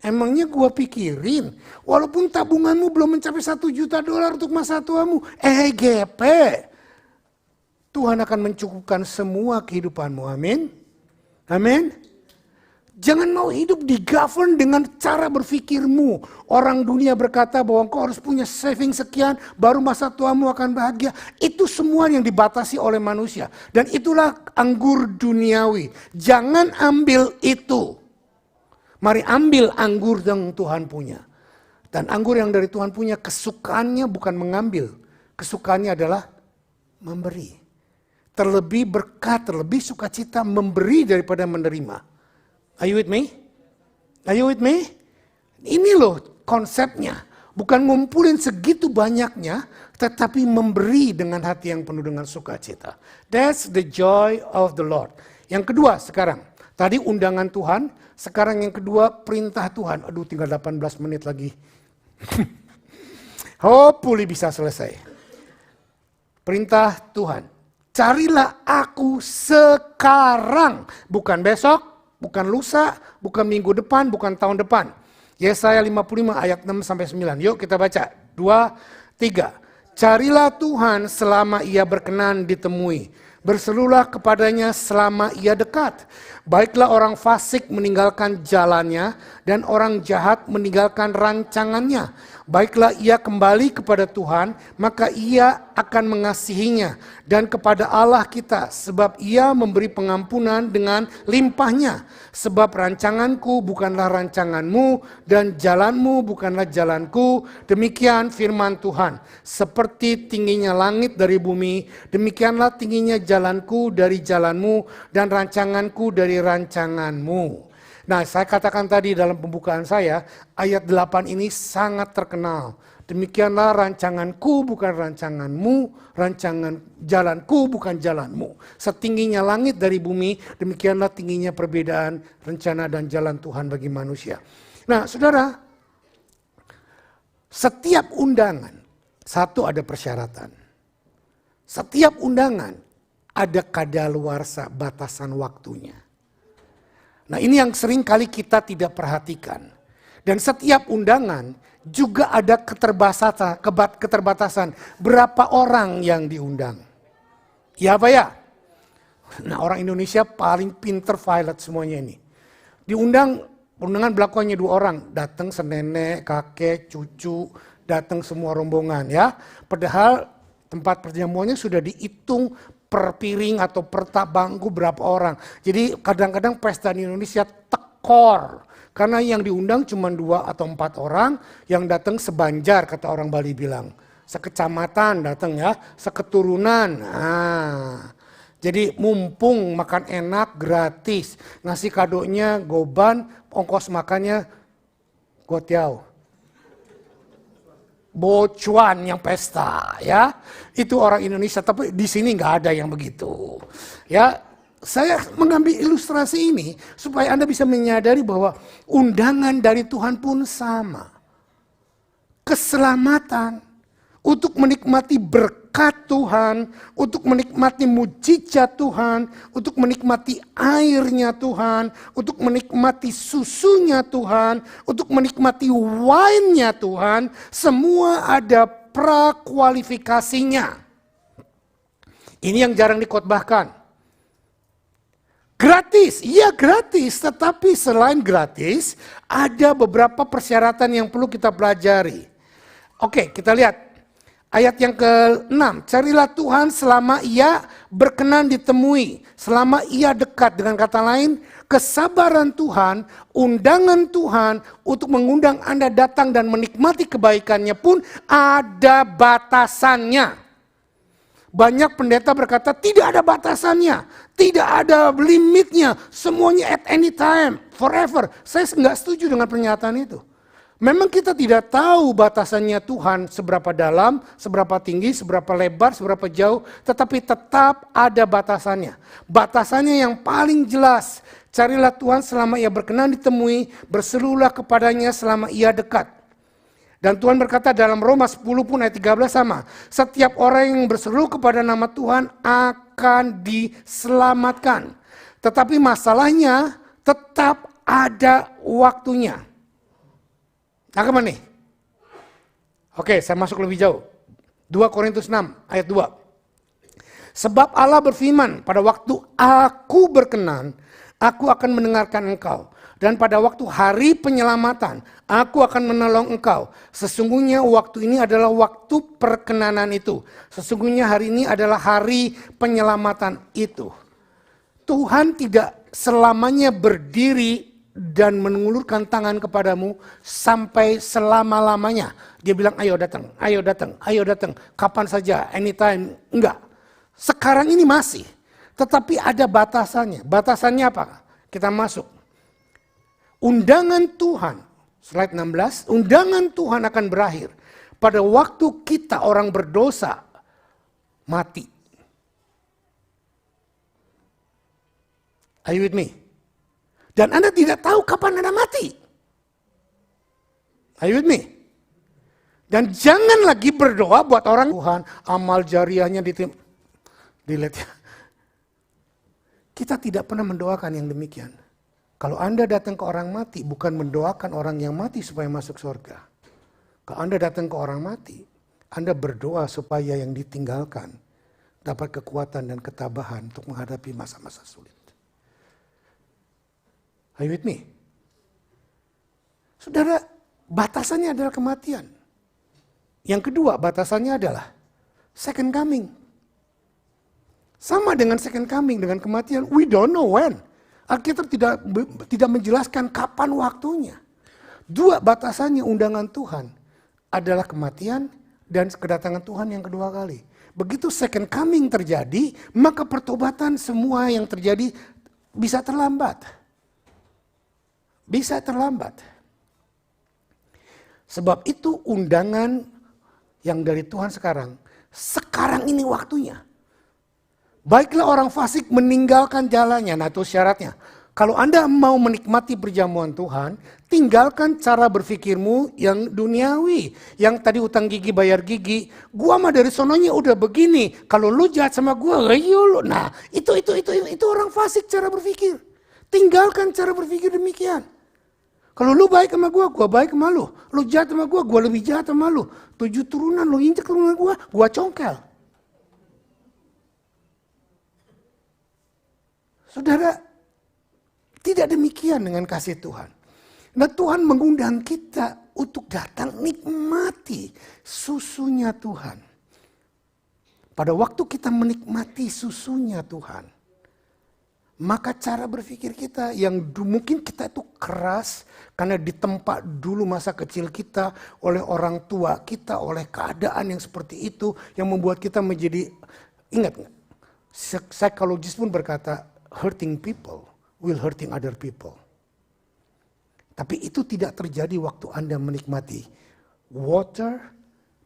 Emangnya gua pikirin. Walaupun tabunganmu belum mencapai $1 juta untuk masa tuamu. EGP. Tuhan akan mencukupkan semua kehidupanmu. Amin. Amin. Jangan mau hidup digovern dengan cara berpikirmu. Orang dunia berkata bahwa engkau harus punya saving sekian, baru masa tuamu akan bahagia. Itu semua yang dibatasi oleh manusia. Dan itulah anggur duniawi. Jangan ambil itu. Mari ambil anggur yang Tuhan punya. Dan anggur yang dari Tuhan punya kesukaannya bukan mengambil. Kesukaannya adalah memberi. Terlebih berkat, terlebih sukacita memberi daripada menerima. Are you with me? Are you with me? Ini loh konsepnya. Bukan ngumpulin segitu banyaknya, tetapi memberi dengan hati yang penuh dengan sukacita. That's the joy of the Lord. Yang kedua sekarang, tadi undangan Tuhan, sekarang yang kedua perintah Tuhan. Aduh, tinggal 18 menit lagi. Hopefully bisa selesai. Perintah Tuhan. Carilah aku sekarang. Bukan besok, bukan lusa, bukan minggu depan, bukan tahun depan. Yesaya 55 ayat 6-9. Yuk kita baca. 2, 3. Carilah Tuhan selama ia berkenan ditemui. Berserulah kepadanya selama ia dekat. Baiklah orang fasik meninggalkan jalannya dan orang jahat meninggalkan rancangannya. Baiklah ia kembali kepada Tuhan, maka ia akan mengasihinya. Dan kepada Allah kita, sebab ia memberi pengampunan dengan limpahnya. Sebab rancanganku bukanlah rancanganmu, dan jalanmu bukanlah jalanku. Demikian firman Tuhan. Seperti tingginya langit dari bumi, demikianlah tingginya jalanku dari jalanmu, dan rancanganku dari rancanganmu. Nah, saya katakan tadi dalam pembukaan saya, ayat 8 ini sangat terkenal. Demikianlah rancanganku bukan rancanganmu, rancangan jalanku bukan jalanmu. Setingginya langit dari bumi, demikianlah tingginya perbedaan rencana dan jalan Tuhan bagi manusia. Nah, saudara, setiap undangan, satu ada persyaratan. Setiap undangan ada kadaluarsa batasan waktunya. Nah, ini yang sering kali kita tidak perhatikan. Dan setiap undangan juga ada keterbatasan berapa orang yang diundang. Ya apa ya? Nah, orang Indonesia paling pinter violet semuanya ini. Diundang, undangan berlaku hanya 2 orang. Datang senenek, kakek, cucu, datang semua rombongan ya. Padahal tempat perjamuannya sudah dihitung per piring atau per bangku berapa orang. Jadi kadang-kadang pesta di Indonesia tekor. Karena yang diundang cuma 2 atau 4 orang, yang datang sebanjar kata orang Bali bilang. Sekecamatan datang ya, seketurunan. Nah, jadi mumpung makan enak gratis. Ngasih kadonya goban, ongkos makannya gotiau. Bocuan yang pesta ya, itu orang Indonesia, tapi di sini nggak ada yang begitu ya. Saya mengambil ilustrasi ini supaya Anda bisa menyadari bahwa undangan dari Tuhan pun sama. Keselamatan, untuk menikmati berkat Tuhan, untuk menikmati mujizat Tuhan, untuk menikmati airnya Tuhan, untuk menikmati susunya Tuhan, untuk menikmati wine-nya Tuhan, semua ada prakualifikasinya. Ini yang jarang dikhotbahkan. Gratis, iya gratis, tetapi selain gratis, ada beberapa persyaratan yang perlu kita pelajari. Oke, kita lihat. Ayat yang ke-6, carilah Tuhan selama ia berkenan ditemui, selama ia dekat. Dengan kata lain, kesabaran Tuhan, undangan Tuhan untuk mengundang Anda datang dan menikmati kebaikannya pun ada batasannya. Banyak pendeta berkata tidak ada batasannya, tidak ada limitnya, semuanya at any time, forever. Saya nggak setuju dengan pernyataan itu. Memang kita tidak tahu batasannya Tuhan seberapa dalam, seberapa tinggi, seberapa lebar, seberapa jauh. Tetapi tetap ada batasannya. Batasannya yang paling jelas. Carilah Tuhan selama ia berkenan ditemui. Berserulah kepadanya selama ia dekat. Dan Tuhan berkata dalam Roma 10 pun ayat 13 sama. Setiap orang yang berseru kepada nama Tuhan akan diselamatkan. Tetapi masalahnya tetap ada waktunya. Nah, kemana nih? Oke, saya masuk lebih jauh. 2 Korintus 6 ayat 2. Sebab Allah berfirman, pada waktu aku berkenan, aku akan mendengarkan engkau. Dan pada waktu hari penyelamatan, aku akan menolong engkau. Sesungguhnya waktu ini adalah waktu perkenanan itu. Sesungguhnya hari ini adalah hari penyelamatan itu. Tuhan tidak selamanya berdiri dan mengulurkan tangan kepadamu sampai selama-lamanya. Dia bilang ayo datang, ayo datang, ayo datang. Kapan saja, anytime. Enggak. Sekarang ini masih. Tetapi ada batasannya. Batasannya apa? Kita masuk. undangan Tuhan, slide 16, undangan Tuhan akan berakhir pada waktu kita orang berdosa mati. Are you with me? Dan Anda tidak tahu kapan Anda mati. Are you with me? Dan jangan lagi berdoa buat orang Tuhan, amal jariahnya delete ya. Kita tidak pernah mendoakan yang demikian. Kalau Anda datang ke orang mati, bukan mendoakan orang yang mati supaya masuk surga. Kalau Anda datang ke orang mati, Anda berdoa supaya yang ditinggalkan dapat kekuatan dan ketabahan untuk menghadapi masa-masa sulit. Are you with me? Saudara, batasannya adalah kematian. Yang kedua, batasannya adalah second coming. Sama dengan second coming, dengan kematian, we don't know when. Alkitab tidak menjelaskan kapan waktunya. Dua batasannya undangan Tuhan adalah kematian dan kedatangan Tuhan yang kedua kali. Begitu second coming terjadi, maka pertobatan semua yang terjadi bisa terlambat. Bisa terlambat. Sebab itu undangan yang dari Tuhan sekarang ini waktunya. Baiklah orang fasik meninggalkan jalannya. Nah itu syaratnya. Kalau Anda mau menikmati perjamuan Tuhan, tinggalkan cara berpikirmu yang duniawi. Yang tadi utang gigi bayar gigi. Gua mah dari sononya udah begini. Kalau lu jahat sama gua, lu. Nah itu orang fasik cara berpikir. Tinggalkan cara berpikir demikian. Kalau lu baik sama gua baik sama lu. Lu jahat sama gua lebih jahat sama lu. 7 turunan lu injek turunan gua congkel. Saudara, tidak demikian dengan kasih Tuhan. Nah Tuhan mengundang kita untuk datang nikmati susunya Tuhan. Pada waktu kita menikmati susunya Tuhan, maka cara berpikir kita yang mungkin kita itu keras karena ditempa dulu masa kecil kita oleh orang tua kita, oleh keadaan yang seperti itu yang membuat kita menjadi, ingat nggak? Psikologis pun berkata, hurting people will hurting other people. Tapi itu tidak terjadi waktu Anda menikmati water,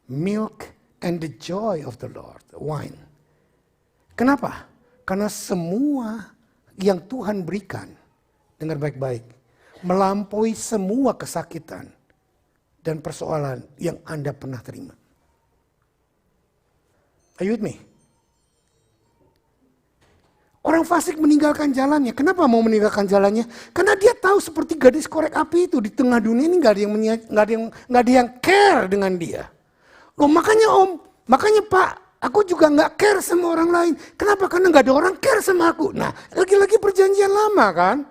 milk, and the joy of the Lord, wine. Kenapa? Karena semua yang Tuhan berikan, dengar baik-baik, melampaui semua kesakitan dan persoalan yang Anda pernah terima. Are you with me? Orang fasik meninggalkan jalannya. Kenapa mau meninggalkan jalannya? Karena dia tahu seperti gadis korek api itu di tengah dunia ini nggak ada yang care dengan dia. Loh makanya Pak, aku juga nggak care sama orang lain. Kenapa? Karena nggak ada orang care sama aku. Nah, lagi-lagi perjanjian lama kan.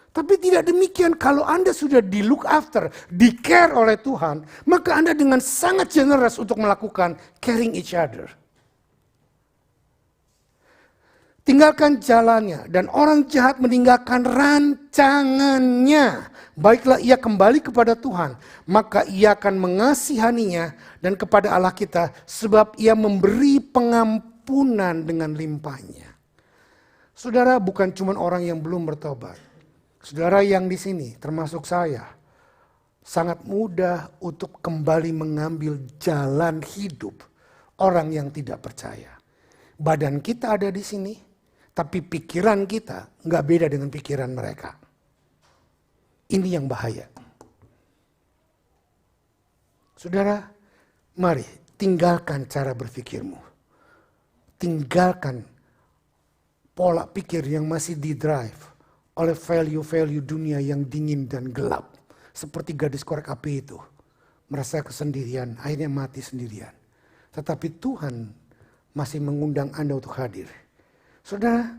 Tapi tidak demikian kalau Anda sudah di look after, di care oleh Tuhan, maka Anda dengan sangat generous untuk melakukan caring each other. Tinggalkan jalannya dan orang jahat meninggalkan rancangannya. Baiklah ia kembali kepada Tuhan, maka ia akan mengasihaninya dan kepada Allah kita sebab ia memberi pengampunan dengan limpahnya. Saudara, bukan cuma orang yang belum bertobat. Saudara yang di sini termasuk saya sangat mudah untuk kembali mengambil jalan hidup orang yang tidak percaya. Badan kita ada di sini. Tapi pikiran kita nggak beda dengan pikiran mereka. Ini yang bahaya. Saudara, mari tinggalkan cara berpikirmu. Tinggalkan pola pikir yang masih didrive oleh value-value dunia yang dingin dan gelap. Seperti gadis korek api itu. Merasa kesendirian, akhirnya mati sendirian. Tetapi Tuhan masih mengundang Anda untuk hadir. Saudara,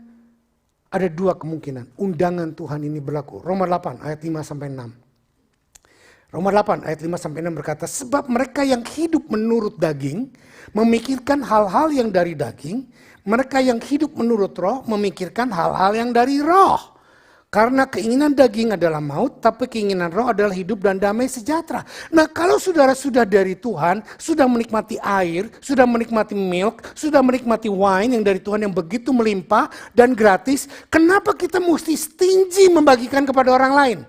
ada dua kemungkinan undangan Tuhan ini berlaku. Roma 8 ayat 5-6. Roma 8 ayat 5-6 berkata, sebab mereka yang hidup menurut daging memikirkan hal-hal yang dari daging, mereka yang hidup menurut roh memikirkan hal-hal yang dari roh. Karena keinginan daging adalah maut, tapi keinginan roh adalah hidup dan damai sejahtera. Nah kalau saudara sudah dari Tuhan, sudah menikmati air, sudah menikmati milk, sudah menikmati wine yang dari Tuhan yang begitu melimpah dan gratis, kenapa kita mesti stingy membagikan kepada orang lain?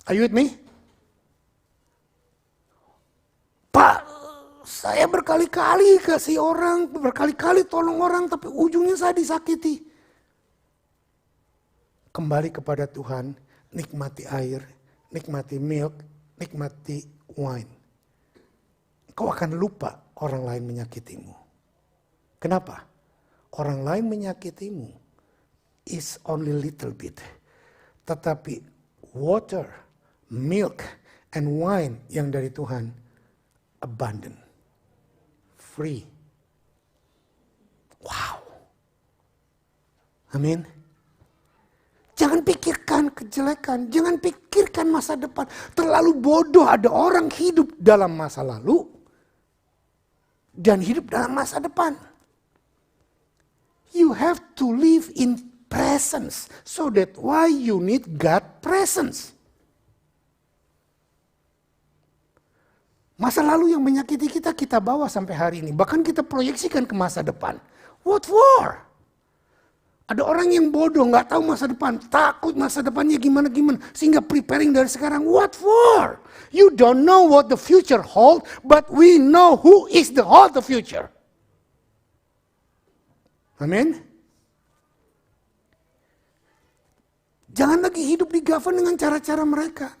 Are you with me? Pak, saya berkali-kali kasih orang, berkali-kali tolong orang, tapi ujungnya saya disakiti. Kembali kepada Tuhan, nikmati air, nikmati milk, nikmati wine. Kau akan lupa orang lain menyakitimu. Kenapa? Orang lain menyakitimu is only little bit. Tetapi water, milk, and wine yang dari Tuhan abundant, free. Wow. Amin. Jangan pikirkan kejelekan, jangan pikirkan masa depan. Terlalu bodoh ada orang hidup dalam masa lalu dan hidup dalam masa depan. You have to live in presence. So that why you need God presence. Masa lalu yang menyakiti kita, kita bawa sampai hari ini. Bahkan kita proyeksikan ke masa depan. What for? Ada orang yang bodoh, gak tahu masa depan. Takut masa depannya gimana-gimana. Sehingga preparing dari sekarang. What for? You don't know what the future hold. But we know who is the hold the future. Amin. Jangan lagi hidup digovern dengan cara-cara mereka.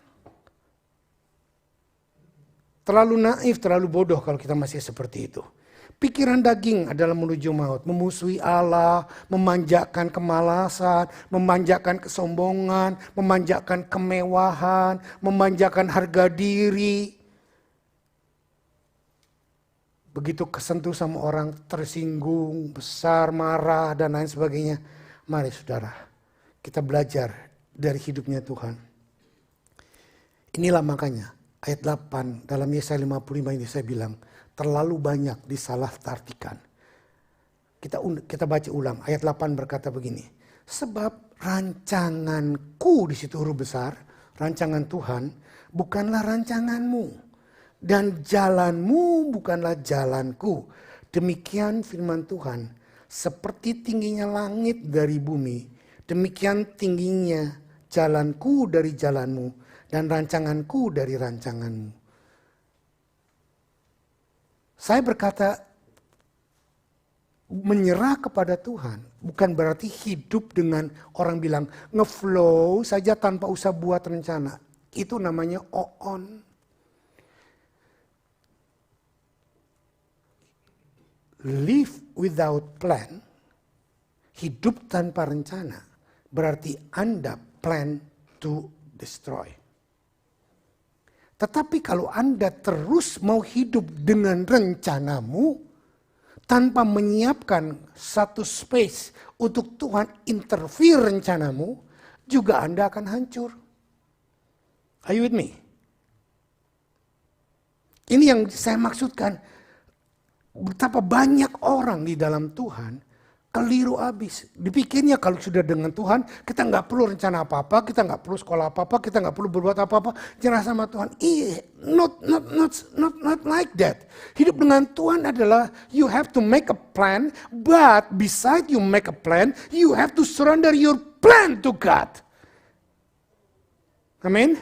Terlalu naif, terlalu bodoh kalau kita masih seperti itu. Pikiran daging adalah menuju maut, memusuhi Allah, memanjakan kemalasan, memanjakan kesombongan, memanjakan kemewahan, memanjakan harga diri. Begitu kesentuh sama orang tersinggung, besar, marah, dan lain sebagainya. Mari saudara, kita belajar dari hidupnya Tuhan. Inilah makanya ayat 8 dalam Yesaya 55 ini saya bilang, terlalu banyak disalahartikan. Kita baca ulang, ayat 8 berkata begini. Sebab rancanganku, di situ huruf besar, rancangan Tuhan bukanlah rancanganmu. Dan jalanmu bukanlah jalanku. Demikian firman Tuhan, seperti tingginya langit dari bumi, demikian tingginya jalanku dari jalanmu, dan rancanganku dari rancanganmu. Saya berkata, menyerah kepada Tuhan bukan berarti hidup dengan orang bilang ngeflow saja tanpa usah buat rencana. Itu namanya on. Live without plan, hidup tanpa rencana, berarti Anda plan to destroy. Tetapi kalau Anda terus mau hidup dengan rencanamu, tanpa menyiapkan satu space untuk Tuhan interfere rencanamu, juga Anda akan hancur. Are you with me? Ini yang saya maksudkan. Betapa banyak orang di dalam Tuhan keliru habis. Dipikirnya kalau sudah dengan Tuhan, kita nggak perlu rencana apa-apa, kita nggak perlu sekolah apa-apa, kita nggak perlu berbuat apa-apa, nyerah sama Tuhan. Not like that. Hidup dengan Tuhan adalah you have to make a plan, but beside you make a plan, you have to surrender your plan to God. Amin.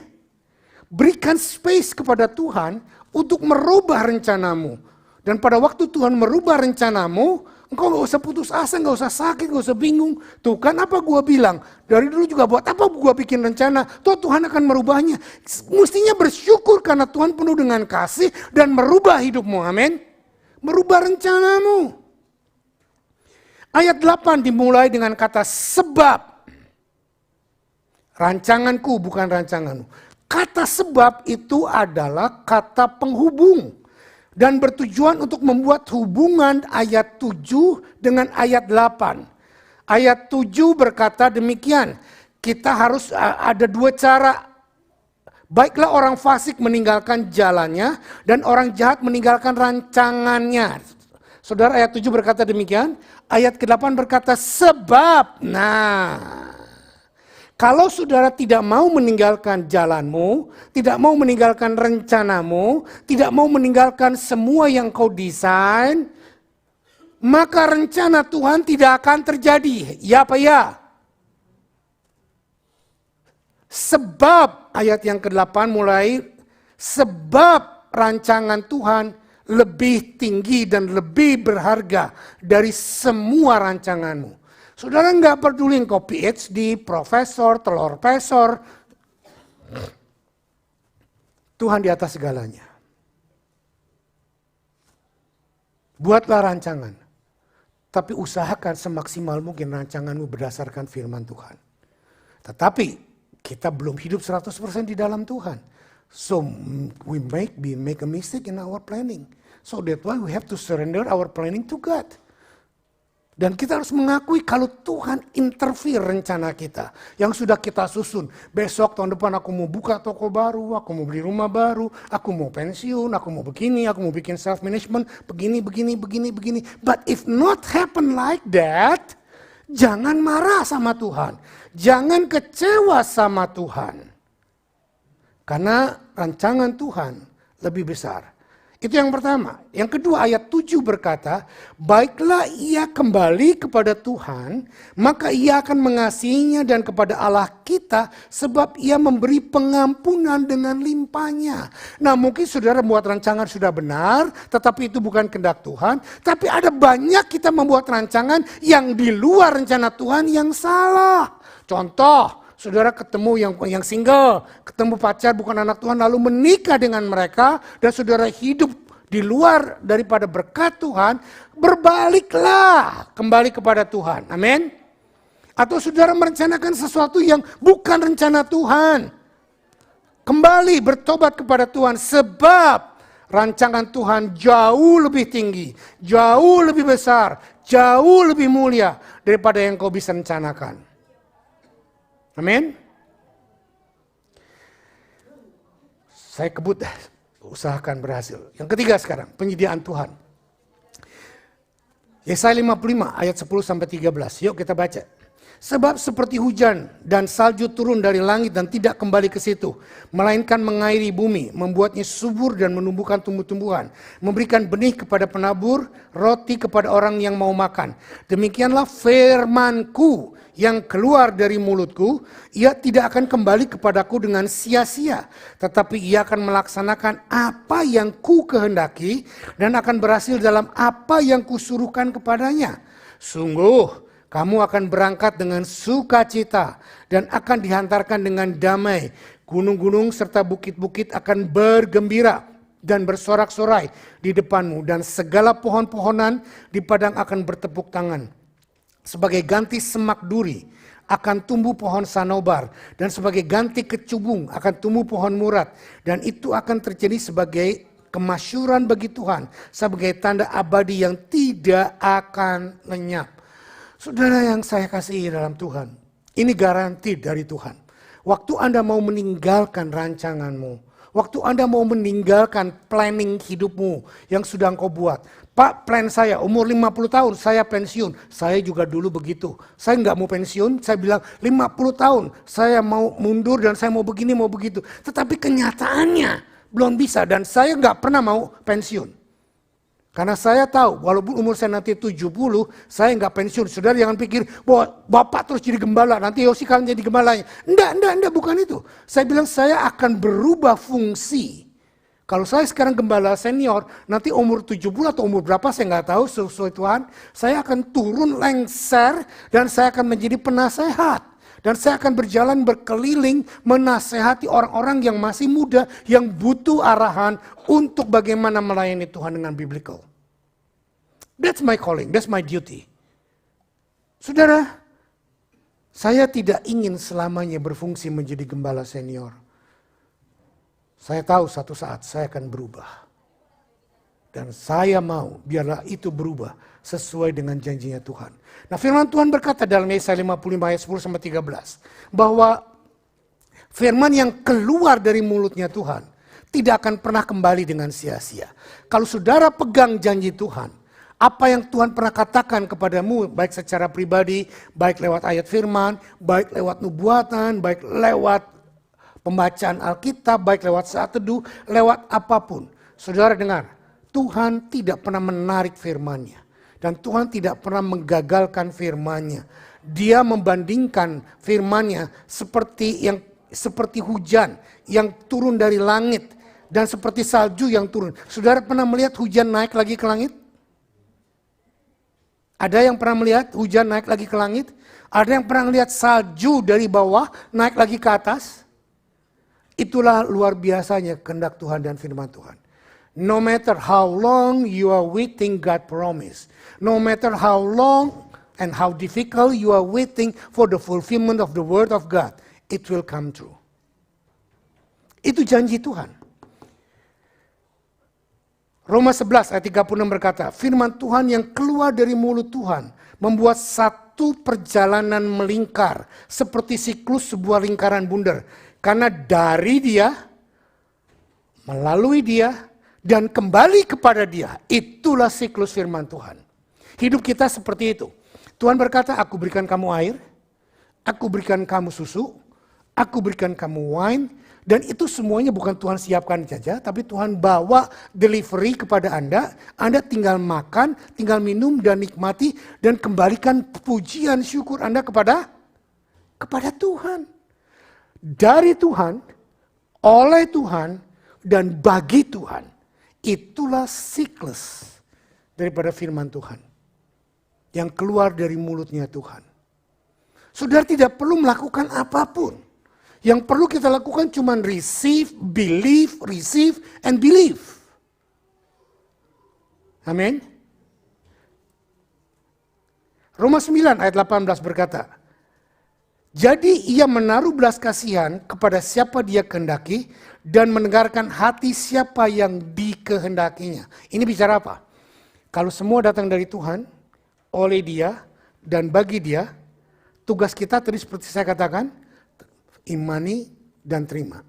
Berikan space kepada Tuhan untuk merubah rencanamu. Dan pada waktu Tuhan merubah rencanamu, engkau gak usah putus asa, gak usah sakit, gak usah bingung. Tuh kan apa gua bilang, dari dulu juga buat apa gua bikin rencana, tuh Tuhan akan merubahnya. Mestinya bersyukur karena Tuhan penuh dengan kasih dan merubah hidupmu, amin. Merubah rencanamu. Ayat 8 dimulai dengan kata sebab. Rancanganku bukan rancanganmu. Kata sebab itu adalah kata penghubung. Dan bertujuan untuk membuat hubungan ayat 7 dengan ayat 8. Ayat 7 berkata demikian. Kita harus ada dua cara. Baiklah orang fasik meninggalkan jalannya dan orang jahat meninggalkan rancangannya. Saudara, ayat 7 berkata demikian. Ayat ke-8 berkata sebab. Kalau saudara tidak mau meninggalkan jalanmu, tidak mau meninggalkan rencanamu, tidak mau meninggalkan semua yang kau desain, maka rencana Tuhan tidak akan terjadi. Ya apa ya? Sebab ayat yang ke-8 mulai, sebab rancangan Tuhan lebih tinggi dan lebih berharga dari semua rancanganmu. Saudara nggak peduli engkau PhD, profesor, telur pesor. Tuhan di atas segalanya. Buatlah rancangan. Tapi usahakan semaksimal mungkin rancanganmu berdasarkan firman Tuhan. Tetapi kita belum hidup 100% di dalam Tuhan. So we make a mistake in our planning. So that's why we have to surrender our planning to God. Dan kita harus mengakui kalau Tuhan interfere rencana kita. Yang sudah kita susun. Besok tahun depan aku mau buka toko baru, aku mau beli rumah baru, aku mau pensiun, aku mau begini, aku mau bikin self management, begini. But if not happen like that, jangan marah sama Tuhan. Jangan kecewa sama Tuhan. Karena rancangan Tuhan lebih besar. Itu yang pertama. Yang kedua ayat 7 berkata, baiklah ia kembali kepada Tuhan, maka ia akan mengasihinya dan kepada Allah kita, sebab ia memberi pengampunan dengan limpahnya. Nah mungkin saudara membuat rancangan sudah benar, tetapi itu bukan kehendak Tuhan. Tapi ada banyak kita membuat rancangan yang di luar rencana Tuhan yang salah. Contoh, saudara ketemu yang single, ketemu pacar bukan anak Tuhan, lalu menikah dengan mereka, dan saudara hidup di luar daripada berkat Tuhan, berbaliklah kembali kepada Tuhan. Amin. Atau saudara merencanakan sesuatu yang bukan rencana Tuhan. Kembali bertobat kepada Tuhan, sebab rancangan Tuhan jauh lebih tinggi, jauh lebih besar, jauh lebih mulia daripada yang kau bisa rencanakan. Amin. Saya kebut, usahakan berhasil. Yang ketiga sekarang, penyediaan Tuhan. Yesaya 55 ayat 10-13. Yuk kita baca. Sebab seperti hujan dan salju turun dari langit dan tidak kembali ke situ, melainkan mengairi bumi, membuatnya subur dan menumbuhkan tumbuh-tumbuhan, memberikan benih kepada penabur, roti kepada orang yang mau makan. Demikianlah firman-Ku yang keluar dari mulutku, ia tidak akan kembali kepadaku dengan sia-sia, tetapi ia akan melaksanakan apa yang ku kehendaki dan akan berhasil dalam apa yang kusuruhkan kepadanya. Sungguh, kamu akan berangkat dengan sukacita dan akan dihantarkan dengan damai. Gunung-gunung serta bukit-bukit akan bergembira dan bersorak-sorai di depanmu, dan segala pohon-pohonan di padang akan bertepuk tangan. Sebagai ganti semak duri akan tumbuh pohon sanobar, dan sebagai ganti kecubung akan tumbuh pohon murad, dan itu akan terjadi sebagai kemasyuran bagi Tuhan, sebagai tanda abadi yang tidak akan lenyap. Saudara yang saya kasihi dalam Tuhan, ini garansi dari Tuhan. Waktu Anda mau meninggalkan rancanganmu, waktu Anda mau meninggalkan planning hidupmu yang sudah engkau buat. Pak, plan saya umur 50 tahun saya pensiun. Saya juga dulu begitu. Saya nggak mau pensiun, saya bilang 50 tahun saya mau mundur dan saya mau begini, mau begitu. Tetapi kenyataannya belum bisa dan saya nggak pernah mau pensiun. Karena saya tahu walaupun umur saya nanti 70, saya nggak pensiun. Saudara jangan pikir bahwa Bapak terus jadi gembala, nanti Yosi kalian jadi gembalanya. Enggak, bukan itu. Saya bilang saya akan berubah fungsi. Kalau saya sekarang gembala senior, nanti umur 70 atau umur berapa saya nggak tahu sesuai Tuhan. Saya akan turun lengser dan saya akan menjadi penasehat. Dan saya akan berjalan berkeliling menasehati orang-orang yang masih muda, yang butuh arahan untuk bagaimana melayani Tuhan dengan biblical. That's my calling, that's my duty. Saudara, saya tidak ingin selamanya berfungsi menjadi gembala senior. Saya tahu satu saat saya akan berubah. Dan saya mau biarlah itu berubah sesuai dengan janjinya Tuhan. Nah firman Tuhan berkata dalam Yesaya 55 ayat 10-13. Bahwa firman yang keluar dari mulutnya Tuhan tidak akan pernah kembali dengan sia-sia. Kalau saudara pegang janji Tuhan, apa yang Tuhan pernah katakan kepadamu, baik secara pribadi, baik lewat ayat firman, baik lewat nubuatan, baik lewat pembacaan Alkitab, baik lewat saat teduh, lewat apapun. Saudara dengar, Tuhan tidak pernah menarik firman-Nya. Dan Tuhan tidak pernah menggagalkan firman-Nya. Dia membandingkan firman-Nya seperti seperti hujan yang turun dari langit dan seperti salju yang turun. Saudara pernah melihat hujan naik lagi ke langit? Ada yang pernah melihat hujan naik lagi ke langit? Ada yang pernah melihat salju dari bawah naik lagi ke atas? Itulah luar biasanya kehendak Tuhan dan firman Tuhan. No matter how long you are waiting God promise. No matter how long and how difficult you are waiting for the fulfillment of the word of God, it will come true. Itu janji Tuhan. Roma 11 ayat 36 berkata, firman Tuhan yang keluar dari mulut Tuhan membuat satu perjalanan melingkar seperti siklus sebuah lingkaran bundar. Karena dari dia, melalui dia, dan kembali kepada dia. Itulah siklus firman Tuhan. Hidup kita seperti itu. Tuhan berkata, aku berikan kamu air, aku berikan kamu susu, aku berikan kamu wine. Dan itu semuanya bukan Tuhan siapkan saja, tapi Tuhan bawa delivery kepada Anda. Anda tinggal makan, tinggal minum dan nikmati. Dan kembalikan pujian syukur Anda kepada Tuhan. Dari Tuhan, oleh Tuhan, dan bagi Tuhan. Itulah siklus daripada firman Tuhan. Yang keluar dari mulutnya Tuhan. Saudara tidak perlu melakukan apapun. Yang perlu kita lakukan cuma receive, and believe. Amin. Roma 9 ayat 18 berkata, jadi ia menaruh belas kasihan kepada siapa dia kehendaki dan mendengarkan hati siapa yang dikehendakinya. Ini bicara apa? Kalau semua datang dari Tuhan, oleh dia dan bagi dia, tugas kita tadi seperti saya katakan, imani dan terima.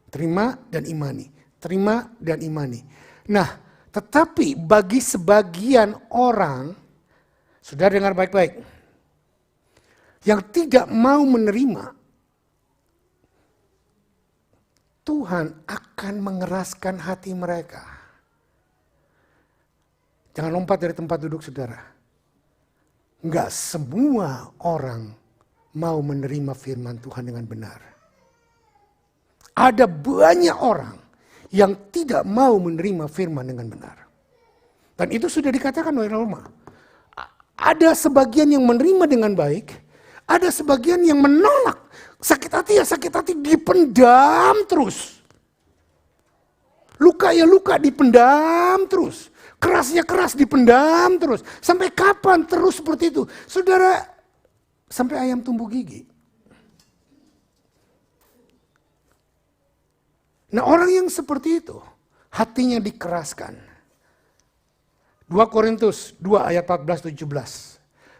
Terima dan imani. Terima dan imani. Nah, tetapi bagi sebagian orang, saudara dengar baik-baik, yang tidak mau menerima, Tuhan akan mengeraskan hati mereka. Jangan lompat dari tempat duduk saudara. Enggak semua orang mau menerima firman Tuhan dengan benar. Ada banyak orang yang tidak mau menerima firman dengan benar. Dan itu sudah dikatakan oleh Roma. Ada sebagian yang menerima dengan baik, ada sebagian yang menolak. Sakit hati dipendam terus. Luka ya luka dipendam terus. Kerasnya keras dipendam terus. Sampai kapan terus seperti itu? Saudara, sampai ayam tumbuh gigi. Nah, orang yang seperti itu, hatinya dikeraskan. 2 Korintus 2 ayat 14-17.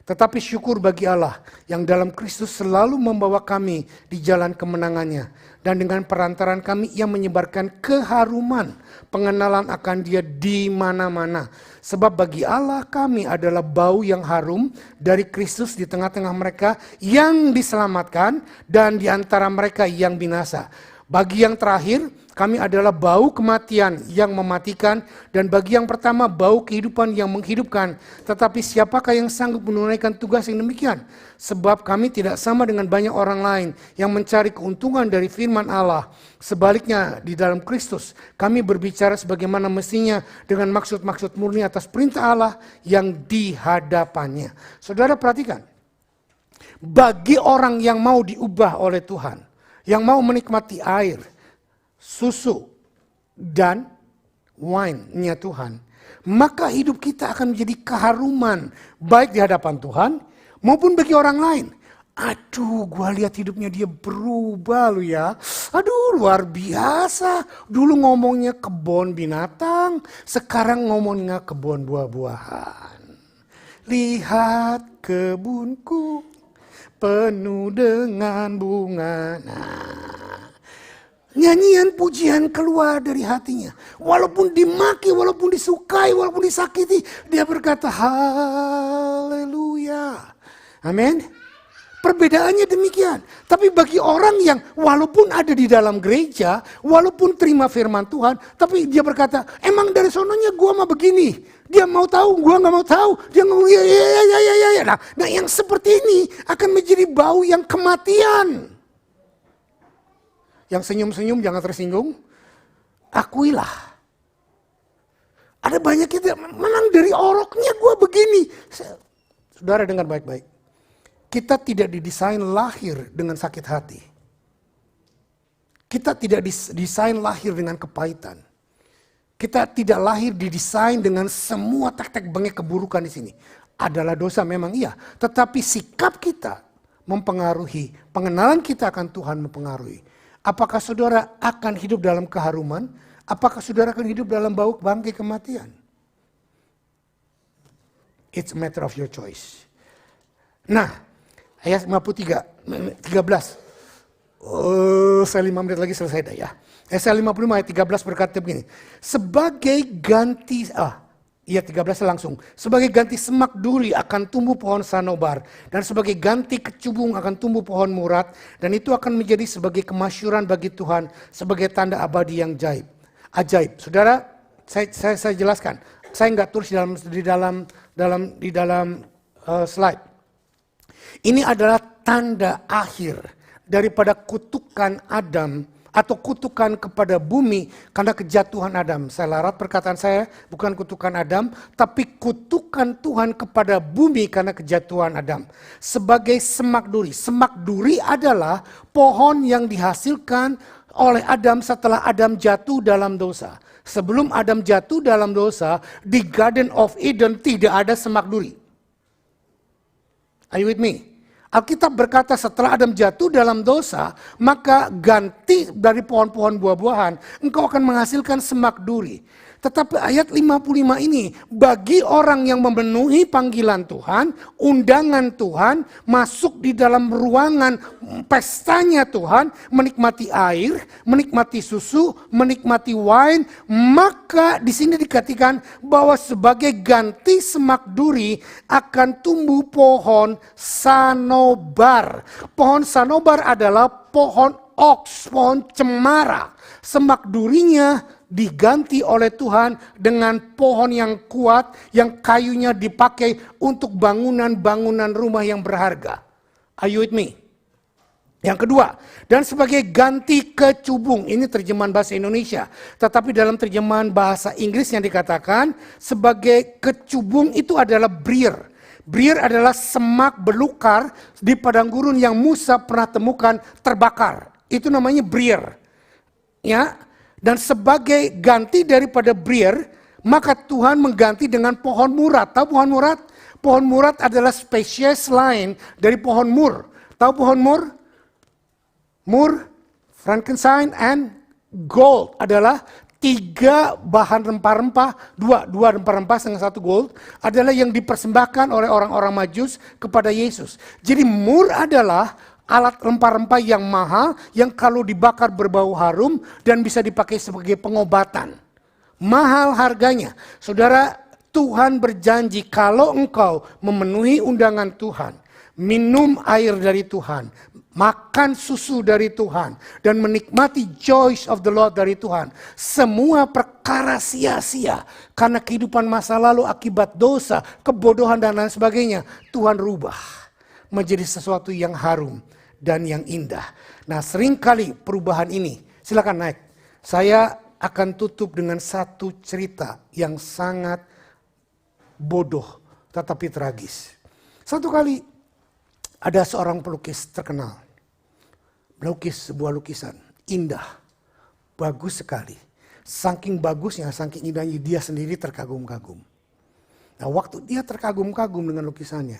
Tetapi syukur bagi Allah yang dalam Kristus selalu membawa kami di jalan kemenangannya. Dan dengan perantaran kami ia menyebarkan keharuman pengenalan akan dia di mana-mana. Sebab bagi Allah kami adalah bau yang harum dari Kristus di tengah-tengah mereka yang diselamatkan dan di antara mereka yang binasa. Bagi yang terakhir, kami adalah bau kematian yang mematikan, dan bagi yang pertama bau kehidupan yang menghidupkan. Tetapi siapakah yang sanggup menunaikan tugas yang demikian? Sebab kami tidak sama dengan banyak orang lain yang mencari keuntungan dari firman Allah. Sebaliknya di dalam Kristus kami berbicara sebagaimana mestinya dengan maksud-maksud murni atas perintah Allah yang di hadapannya. Saudara perhatikan, bagi orang yang mau diubah oleh Tuhan, yang mau menikmati air, susu, dan wine-nya Tuhan, maka hidup kita akan menjadi keharuman baik di hadapan Tuhan maupun bagi orang lain. Aduh, gua lihat hidupnya dia berubah loh ya. Aduh, luar biasa. Dulu ngomongnya kebun binatang, sekarang ngomongnya kebun buah-buahan. Lihat kebunku penuh dengan bunga. Nah, nyanyian pujian keluar dari hatinya. Walaupun dimaki, walaupun disukai, walaupun disakiti, dia berkata haleluya. Amin. Perbedaannya demikian. Tapi bagi orang yang walaupun ada di dalam gereja, walaupun terima firman Tuhan, tapi dia berkata, emang dari sononya gua mah begini. Dia mau tahu, gua nggak mau tahu. Dia ngomong ya. Nah, yang seperti ini akan menjadi bau yang kematian. Yang senyum-senyum jangan tersinggung. Akuilah. Ada banyak kita menang dari oroknya gue begini. Saudara dengar baik-baik. Kita tidak didesain lahir dengan sakit hati. Kita tidak didesain lahir dengan kepahitan. Kita tidak lahir didesain dengan semua tek-tek bengek keburukan di sini. Adalah dosa memang iya. Tetapi sikap kita mempengaruhi. Pengenalan kita akan Tuhan mempengaruhi. Apakah saudara akan hidup dalam keharuman? Apakah saudara akan hidup dalam bau bangkai kematian? It's a matter of your choice. Nah, ayat 13. Saya 5 menit lagi selesai dah ya. Ayat 55 ayat 13 berkata begini. Sebagai ganti, ayat 13 langsung. Sebagai ganti semak duri akan tumbuh pohon sanobar. Dan sebagai ganti kecubung akan tumbuh pohon murat. Dan itu akan menjadi sebagai kemasyuran bagi Tuhan. Sebagai tanda abadi yang ajaib. Saudara, saya jelaskan. Saya nggak tulis di dalam slide. Ini adalah tanda akhir daripada kutukan Adam atau kutukan kepada bumi karena kejatuhan Adam. Saya larat perkataan saya, bukan kutukan Adam, tapi kutukan Tuhan kepada bumi karena kejatuhan Adam. Sebagai semak duri. Semak duri adalah pohon yang dihasilkan oleh Adam setelah Adam jatuh dalam dosa. Sebelum Adam jatuh dalam dosa, di Garden of Eden tidak ada semak duri. Are you with me? Alkitab berkata setelah Adam jatuh dalam dosa, maka ganti dari pohon-pohon buah-buahan, engkau akan menghasilkan semak duri. Tetapi ayat 55 ini, bagi orang yang memenuhi panggilan Tuhan, undangan Tuhan, masuk di dalam ruangan pestanya Tuhan, menikmati air, menikmati susu, menikmati wine, maka di sini dikatakan bahwa sebagai ganti semak duri akan tumbuh pohon sanobar. Pohon sanobar adalah pohon oaks, pohon cemara. Semak durinya diganti oleh Tuhan dengan pohon yang kuat, yang kayunya dipakai untuk bangunan-bangunan rumah yang berharga. Are you with me? Yang kedua, dan sebagai ganti kecubung, ini terjemahan bahasa Indonesia. Tetapi dalam terjemahan bahasa Inggris yang dikatakan sebagai kecubung itu adalah brier. Brier adalah semak belukar di padang gurun yang Musa pernah temukan terbakar. Itu namanya brier. Ya. Dan sebagai ganti daripada brier, maka Tuhan mengganti dengan pohon murat. Tahu pohon murat? Pohon murat adalah spesies lain dari pohon mur. Tahu pohon mur? Mur, frankincense, and gold adalah 3 bahan rempah-rempah, dua rempah-rempah dengan 1 gold, adalah yang dipersembahkan oleh orang-orang Majus kepada Yesus. Jadi mur adalah alat rempah-rempah yang mahal, yang kalau dibakar berbau harum dan bisa dipakai sebagai pengobatan. Mahal harganya. Saudara, Tuhan berjanji kalau engkau memenuhi undangan Tuhan, minum air dari Tuhan, makan susu dari Tuhan, dan menikmati joys of the Lord dari Tuhan, semua perkara sia-sia karena kehidupan masa lalu akibat dosa, kebodohan dan lain sebagainya, Tuhan rubah menjadi sesuatu yang harum dan yang indah. Nah, seringkali perubahan ini, silakan naik. Saya akan tutup dengan satu cerita yang sangat bodoh tetapi tragis. Satu kali ada seorang pelukis terkenal, melukis sebuah lukisan indah, bagus sekali. Saking bagusnya, saking indahnya, dia sendiri terkagum-kagum. Nah, waktu dia terkagum-kagum dengan lukisannya,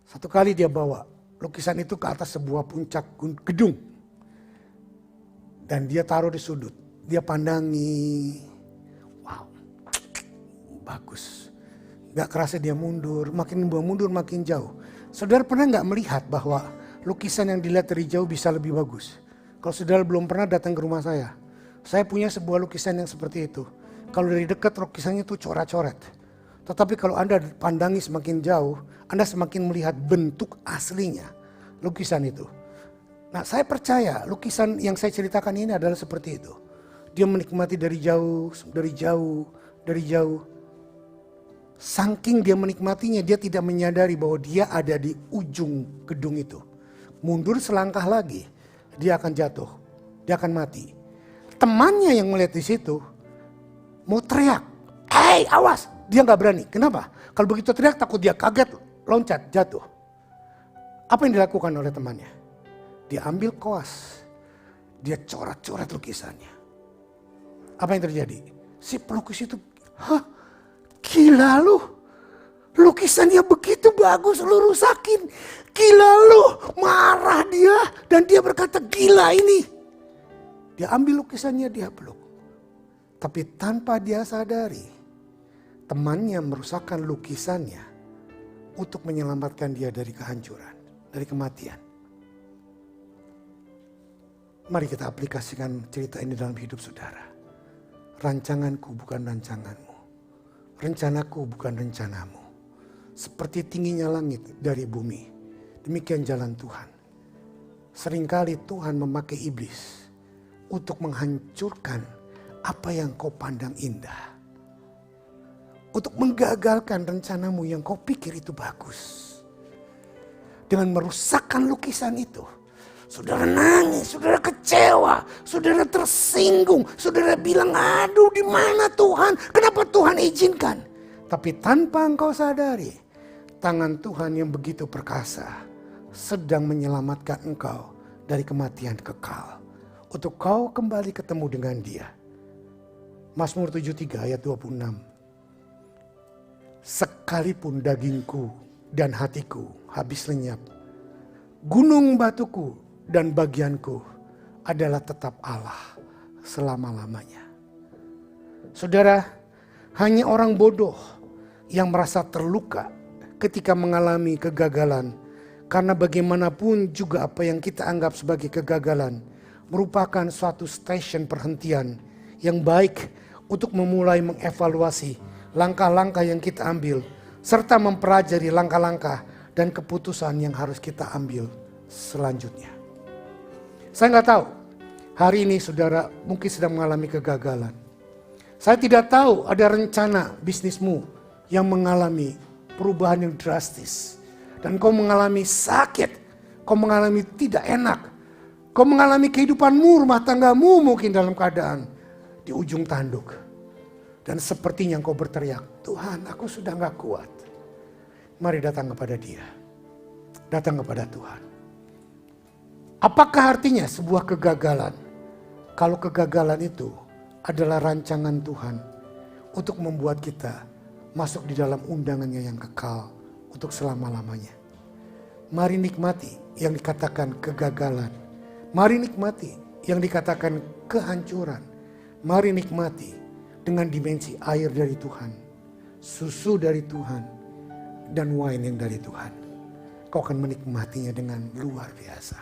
satu kali dia bawa lukisan itu ke atas sebuah puncak gedung. Dan dia taruh di sudut. Dia pandangi. Wow. Bagus. Gak kerasa dia mundur. Makin mundur makin jauh. Saudara pernah gak melihat bahwa lukisan yang dilihat dari jauh bisa lebih bagus? Kalau saudara belum pernah datang ke rumah saya punya sebuah lukisan yang seperti itu. Kalau dari dekat lukisannya itu coret-coret. Tetapi kalau Anda pandangi semakin jauh, Anda semakin melihat bentuk aslinya lukisan itu. Nah, saya percaya lukisan yang saya ceritakan ini adalah seperti itu. Dia menikmati dari jauh, dari jauh, dari jauh. Saking dia menikmatinya, dia tidak menyadari bahwa dia ada di ujung gedung itu. Mundur selangkah lagi, dia akan jatuh. dia akan mati. Temannya yang melihat di situ mau teriak, "Hei, awas!" Dia nggak berani. Kenapa? Kalau begitu teriak takut dia kaget, loncat, jatuh. Apa yang dilakukan oleh temannya? Dia ambil koas, dia coret-coret lukisannya. Apa yang terjadi? Si pelukis itu, "Hah, gila lu, lukisannya begitu bagus lu rusakin. Gila lu." Marah dia dan dia berkata, "Gila ini." Dia ambil lukisannya, dia peluk. Tapi tanpa dia sadari, temannya merusakkan lukisannya untuk menyelamatkan dia dari kehancuran, dari kematian. Mari kita aplikasikan cerita ini dalam hidup saudara. Rancanganku bukan rancanganmu. Rencanaku bukan rencanamu. Seperti tingginya langit dari bumi, demikian jalan Tuhan. Seringkali Tuhan memakai iblis untuk menghancurkan apa yang kau pandang indah. Untuk menggagalkan rencanamu yang kau pikir itu bagus. Dengan merusakkan lukisan itu, saudara nangis, saudara kecewa, saudara tersinggung, saudara bilang, "Aduh, di mana Tuhan? Kenapa Tuhan izinkan?" Tapi tanpa engkau sadari, tangan Tuhan yang begitu perkasa sedang menyelamatkan engkau dari kematian kekal. Untuk kau kembali ketemu dengan Dia. Mazmur 73 ayat 26. Sekalipun dagingku dan hatiku habis lenyap, gunung batuku dan bagianku adalah tetap Allah selama-lamanya. Saudara, hanya orang bodoh yang merasa terluka ketika mengalami kegagalan. Karena bagaimanapun juga apa yang kita anggap sebagai kegagalan merupakan suatu stasiun perhentian yang baik untuk memulai mengevaluasi langkah-langkah yang kita ambil. Serta mempelajari langkah-langkah dan keputusan yang harus kita ambil selanjutnya. Saya nggak tahu, hari ini saudara mungkin sedang mengalami kegagalan. Saya tidak tahu ada rencana bisnismu yang mengalami perubahan yang drastis. Dan kau mengalami sakit, kau mengalami tidak enak. Kau mengalami kehidupanmu, rumah tanggamu mungkin dalam keadaan di ujung tanduk. Dan sepertinya kau berteriak, "Tuhan, aku sudah gak kuat." Mari datang kepada Dia. Datang kepada Tuhan. Apakah artinya sebuah kegagalan? Kalau kegagalan itu adalah rancangan Tuhan untuk membuat kita masuk di dalam undangannya yang kekal untuk selama-lamanya. Mari nikmati yang dikatakan kegagalan. Mari nikmati yang dikatakan kehancuran. Mari nikmati dengan dimensi air dari Tuhan, susu dari Tuhan, dan wine yang dari Tuhan. Kau akan menikmatinya dengan luar biasa.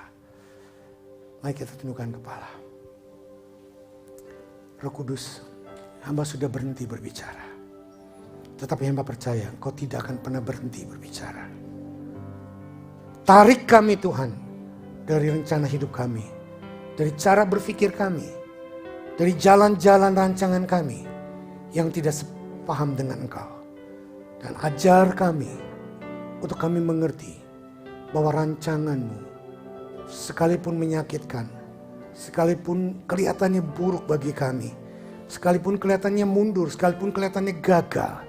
Mari kita tundukkan kepala. Roh Kudus, hamba sudah berhenti berbicara. Tetapi hamba percaya Engkau tidak akan pernah berhenti berbicara. Tarik kami Tuhan dari rencana hidup kami, dari cara berpikir kami, dari jalan-jalan rancangan kami yang tidak sepaham dengan Engkau. Dan ajar kami untuk kami mengerti bahwa rancangan-Mu sekalipun menyakitkan, sekalipun kelihatannya buruk bagi kami, sekalipun kelihatannya mundur, sekalipun kelihatannya gagal,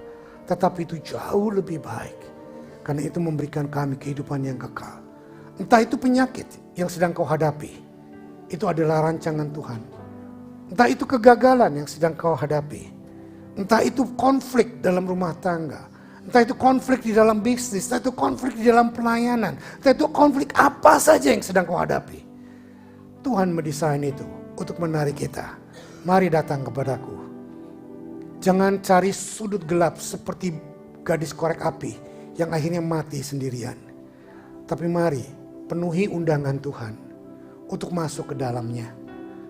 tetapi itu jauh lebih baik. Karena itu memberikan kami kehidupan yang kekal. Entah itu penyakit yang sedang kau hadapi, itu adalah rancangan Tuhan. Entah itu kegagalan yang sedang kau hadapi. Entah itu konflik dalam rumah tangga. Entah itu konflik di dalam bisnis. Entah itu konflik di dalam pelayanan. Entah itu konflik apa saja yang sedang kau hadapi. Tuhan mendesain itu untuk menarik kita. Mari datang kepadaku. Jangan cari sudut gelap seperti gadis korek api yang akhirnya mati sendirian. Tapi mari penuhi undangan Tuhan untuk masuk ke dalamnya.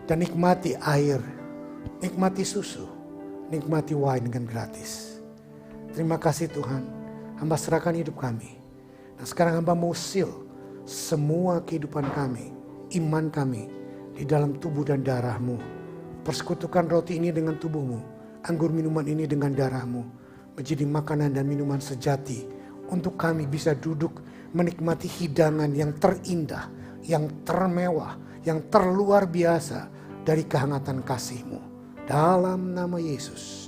Dan nikmati air, nikmati susu, nikmati wine dengan gratis. Terima kasih Tuhan, hamba serahkan hidup kami. Nah sekarang hamba mau seal semua kehidupan kami, iman kami di dalam tubuh dan darah-Mu. Persekutukan roti ini dengan tubuh-Mu, anggur minuman ini dengan darah-Mu. Menjadi makanan dan minuman sejati untuk kami bisa duduk menikmati hidangan yang terindah, yang termewah, yang terluar biasa dari kehangatan kasih-Mu. Dalam nama Yesus.